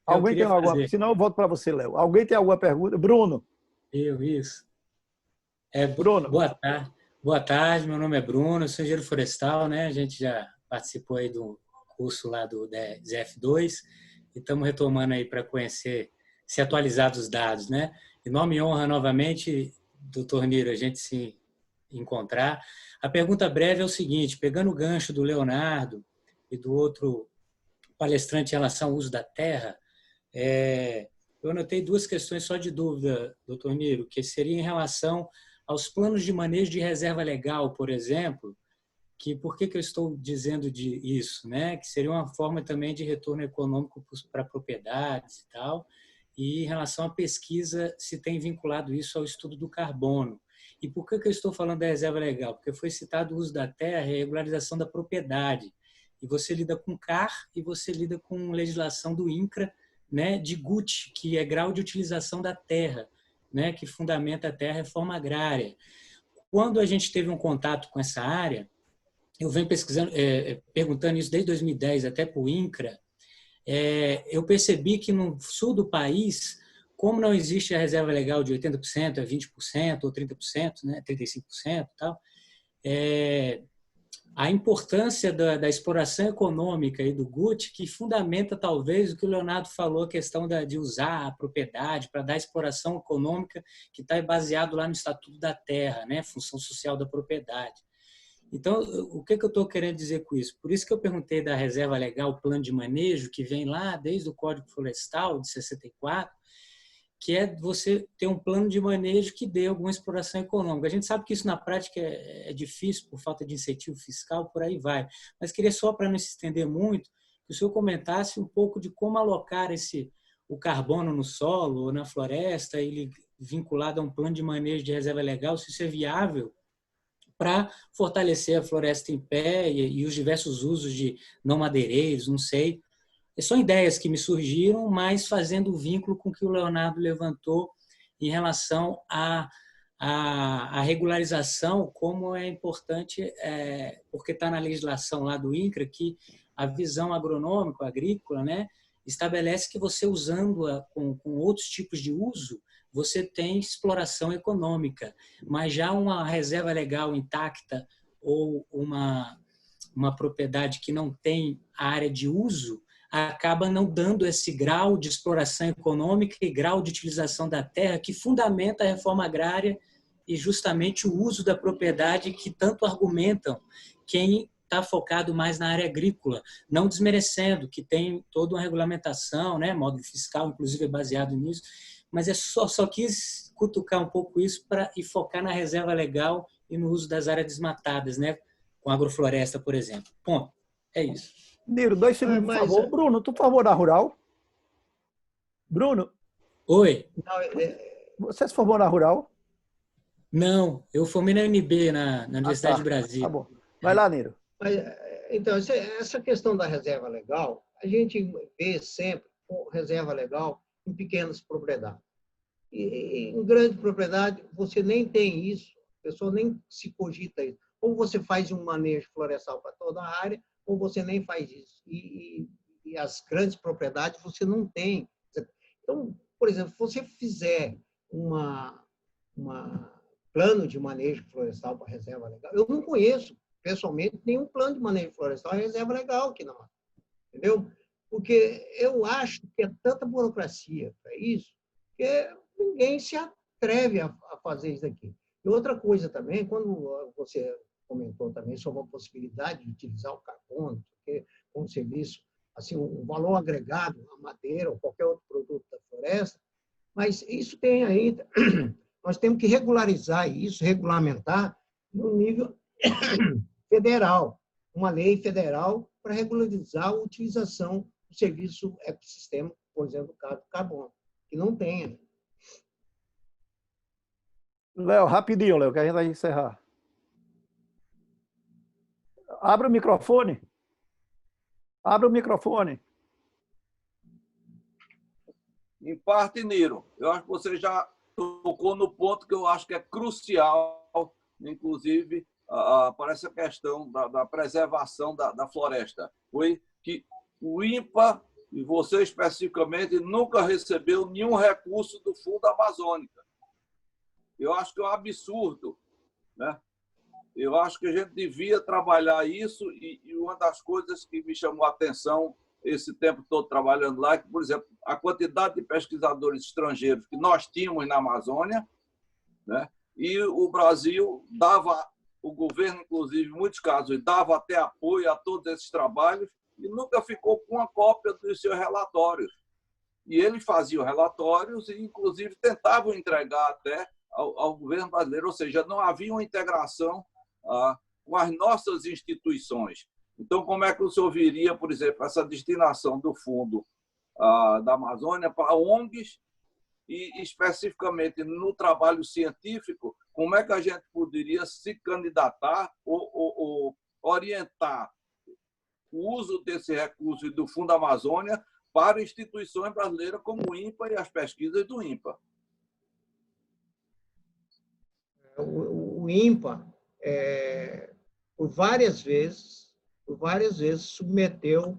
Alguém tem alguma? Senão eu volto para você, Léo. Alguém tem alguma pergunta? Bruno? Isso. Bruno. Boa tarde, meu nome é Bruno, eu sou engenheiro florestal, né? A gente já participou aí do curso lá do ZF2 e estamos retomando aí para conhecer, se atualizar dos dados, né? Enorme honra novamente, doutor Niro, a gente se encontrar. A pergunta breve é o seguinte: pegando o gancho do Leonardo e do outro palestrante em relação ao uso da terra, eu anotei duas questões só de dúvida, doutor Niro, que seria em relação aos planos de manejo de reserva legal, por exemplo, que por que eu estou dizendo isso, né? Que seria uma forma também de retorno econômico para propriedades e tal, e em relação à pesquisa, se tem vinculado isso ao estudo do carbono. E por que eu estou falando da reserva legal? Porque foi citado o uso da terra e a regularização da propriedade. E você lida com CAR e você lida com legislação do INCRA, né, de GUT, que é grau de utilização da terra. né, que fundamenta até a reforma agrária. Quando a gente teve um contato com essa área, eu venho pesquisando, perguntando isso desde 2010 até para o INCRA, eu percebi que no sul do país, como não existe a reserva legal de 80%, 20% ou 30%, né, 35% e tal, a importância da exploração econômica e do GUT, que fundamenta talvez o que o Leonardo falou, a questão de usar a propriedade para dar exploração econômica, que está baseado lá no Estatuto da Terra, né? Função social da propriedade. Então, o que eu estou querendo dizer com isso? Por isso que eu perguntei da reserva legal, plano de manejo, que vem lá desde o Código Florestal, de 64, que é você ter um plano de manejo que dê alguma exploração econômica. A gente sabe que isso na prática é difícil por falta de incentivo fiscal, por aí vai. Mas queria só, para não se estender muito, que o senhor comentasse um pouco de como alocar o carbono no solo ou na floresta, ele vinculado a um plano de manejo de reserva legal, se isso é viável para fortalecer a floresta em pé e os diversos usos de não madeireiros, não sei. São ideias que me surgiram, mas fazendo o vínculo com o que o Leonardo levantou em relação à regularização, como é importante, porque está na legislação lá do INCRA, que a visão agronômica, agrícola, né, estabelece que você usando-a com outros tipos de uso, você tem exploração econômica, mas já uma reserva legal intacta ou uma propriedade que não tem área de uso, acaba não dando esse grau de exploração econômica e grau de utilização da terra que fundamenta a reforma agrária e justamente o uso da propriedade que tanto argumentam quem está focado mais na área agrícola, não desmerecendo que tem toda uma regulamentação, né, módulo fiscal, inclusive é baseado nisso, mas só quis cutucar um pouco isso e focar na reserva legal e no uso das áreas desmatadas, né, com agrofloresta, por exemplo. Ponto. É isso. Niro, 2 segundos, por favor. Bruno, tu por favor da Rural? Bruno? Oi. Você se formou na Rural? Não, eu formei na UNB, na Universidade de Brasília. Tá bom. Vai lá, Niro. Então, essa questão da reserva legal, a gente vê sempre reserva legal em pequenas propriedades. E em grande propriedade, você nem tem isso, a pessoa nem se cogita isso. Ou você faz um manejo florestal para toda a área, ou você nem faz isso. E as grandes propriedades você não tem. Então, por exemplo, se você fizer plano de manejo florestal para reserva legal, eu não conheço, pessoalmente, nenhum plano de manejo florestal e reserva legal aqui na Mata. Entendeu? Porque eu acho que é tanta burocracia para isso que ninguém se atreve a fazer isso aqui. E outra coisa também, quando você comentou também sobre a possibilidade de utilizar o carbono, porque como serviço, assim, um valor agregado à madeira ou qualquer outro produto da floresta, mas isso tem ainda, nós temos que regularizar isso, regulamentar no nível federal, uma lei federal para regularizar a utilização do serviço ecossistema, por exemplo, no caso do carbono, que não tem. Léo, rapidinho, Léo, que a gente vai encerrar. Abra o microfone. Abra o microfone. Em parte, Niro, eu acho que você já tocou no ponto que eu acho que é crucial, inclusive, para essa questão da preservação da floresta. Foi que o INPA, e você especificamente, nunca recebeu nenhum recurso do Fundo Amazônica. Eu acho que é um absurdo, né? Eu acho que a gente devia trabalhar isso e uma das coisas que me chamou a atenção esse tempo todo trabalhando lá, é que, por exemplo, a quantidade de pesquisadores estrangeiros que nós tínhamos na Amazônia, né? E o Brasil dava, o governo, inclusive, em muitos casos, dava até apoio a todos esses trabalhos e nunca ficou com uma cópia dos seus relatórios. E eles faziam relatórios e, inclusive, tentavam entregar até ao governo brasileiro, ou seja, não havia uma integração com as nossas instituições. Então, como é que o senhor viria, por exemplo, essa destinação do fundo da Amazônia para ONGs e, especificamente, no trabalho científico, como é que a gente poderia se candidatar ou orientar o uso desse recurso e do Fundo Amazônia para instituições brasileiras como o INPA e as pesquisas do INPA? o INPA, por várias vezes submeteu,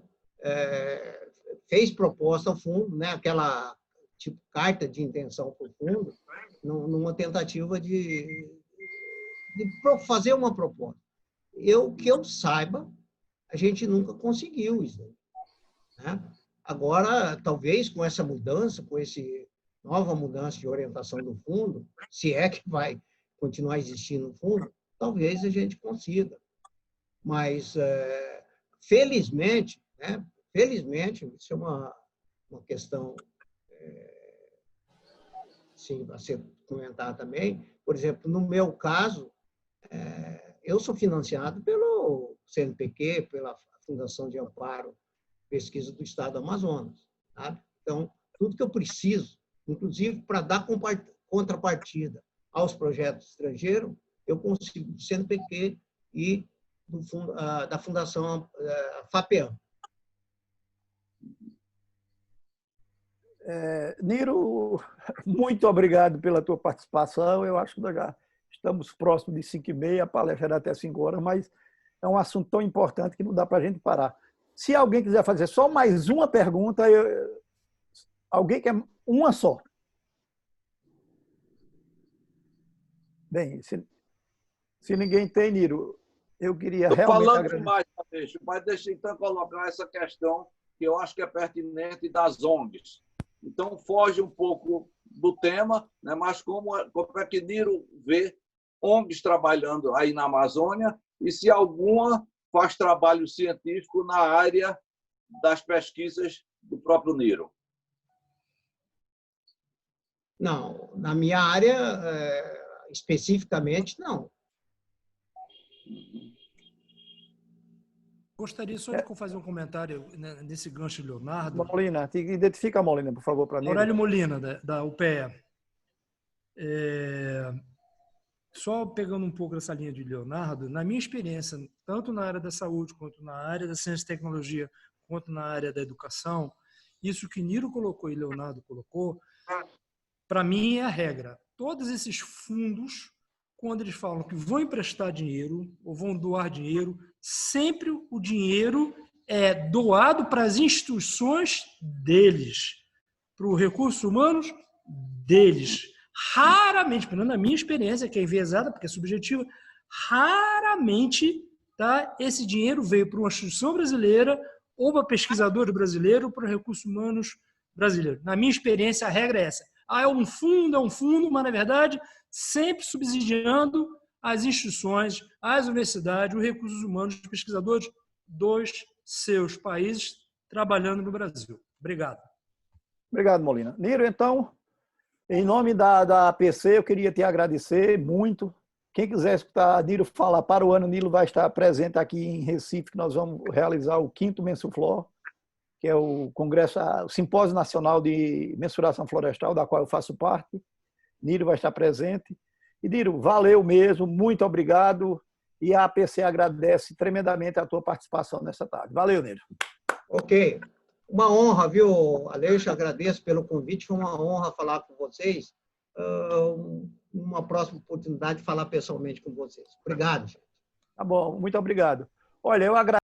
fez proposta ao fundo, né, aquela tipo carta de intenção para o fundo, numa tentativa de fazer uma proposta. Que eu saiba, a gente nunca conseguiu isso, né? Agora, talvez com essa mudança, com esse nova mudança de orientação do fundo, se é que vai continuar existindo no fundo, talvez a gente consiga. Mas, felizmente, né? Felizmente, isso é uma questão sim, a ser comentada também. Por exemplo, no meu caso, eu sou financiado pelo CNPq, pela Fundação de Amparo Pesquisa do Estado do Amazonas. Sabe? Então, tudo que eu preciso, inclusive para dar contrapartida aos projetos estrangeiros, eu consigo do CNPq e da Fundação FAPEAM. Niro, muito obrigado pela tua participação. Eu acho que nós já estamos próximos de 5h30, a palestra era até 5 horas, mas é um assunto tão importante que não dá para a gente parar. Se alguém quiser fazer só mais uma pergunta, alguém quer uma só? Bem, se ninguém tem, Niro, eu queria realmente falando demais, mas deixa então colocar essa questão que eu acho que é pertinente das ONGs. Então, foge um pouco do tema, né? Mas como é que Niro vê ONGs trabalhando aí na Amazônia e se alguma faz trabalho científico na área das pesquisas do próprio Niro? Não, na minha área, especificamente, não. Gostaria só de fazer um comentário nesse gancho, Leonardo. Molina, identifica a Molina, por favor, para mim. Aurélio Molina, da UPE. Só pegando um pouco dessa linha de Leonardo, na minha experiência, tanto na área da saúde, quanto na área da ciência e tecnologia, quanto na área da educação, isso que Niro colocou e Leonardo colocou, para mim é a regra. Todos esses fundos, quando eles falam que vão emprestar dinheiro ou vão doar dinheiro, sempre o dinheiro é doado para as instituições deles, para os recursos humanos deles. Raramente, pelo menos na minha experiência, que é enviesada, porque é subjetiva, raramente esse dinheiro veio para uma instituição brasileira ou para pesquisadores brasileiros ou para recursos humanos brasileiros. Na minha experiência, a regra é essa. É um fundo, mas, na verdade, sempre subsidiando as instituições, as universidades, os recursos humanos, os pesquisadores dos seus países trabalhando no Brasil. Obrigado. Obrigado, Molina. Niro, então, em nome da APC, eu queria te agradecer muito. Quem quiser escutar Niro falar para o ano, Nilo vai estar presente aqui em Recife, que nós vamos realizar o 5º Mensuflor, que é o Congresso, o Simpósio Nacional de Mensuração Florestal, da qual eu faço parte. Niro vai estar presente. E, Niro, valeu mesmo, muito obrigado. E a APC agradece tremendamente a tua participação nessa tarde. Valeu, Niro. Ok. Uma honra, viu, Aleixo? Agradeço pelo convite. Foi uma honra falar com vocês. Uma próxima oportunidade de falar pessoalmente com vocês. Obrigado, gente. Tá bom, muito obrigado. Olha, eu agradeço.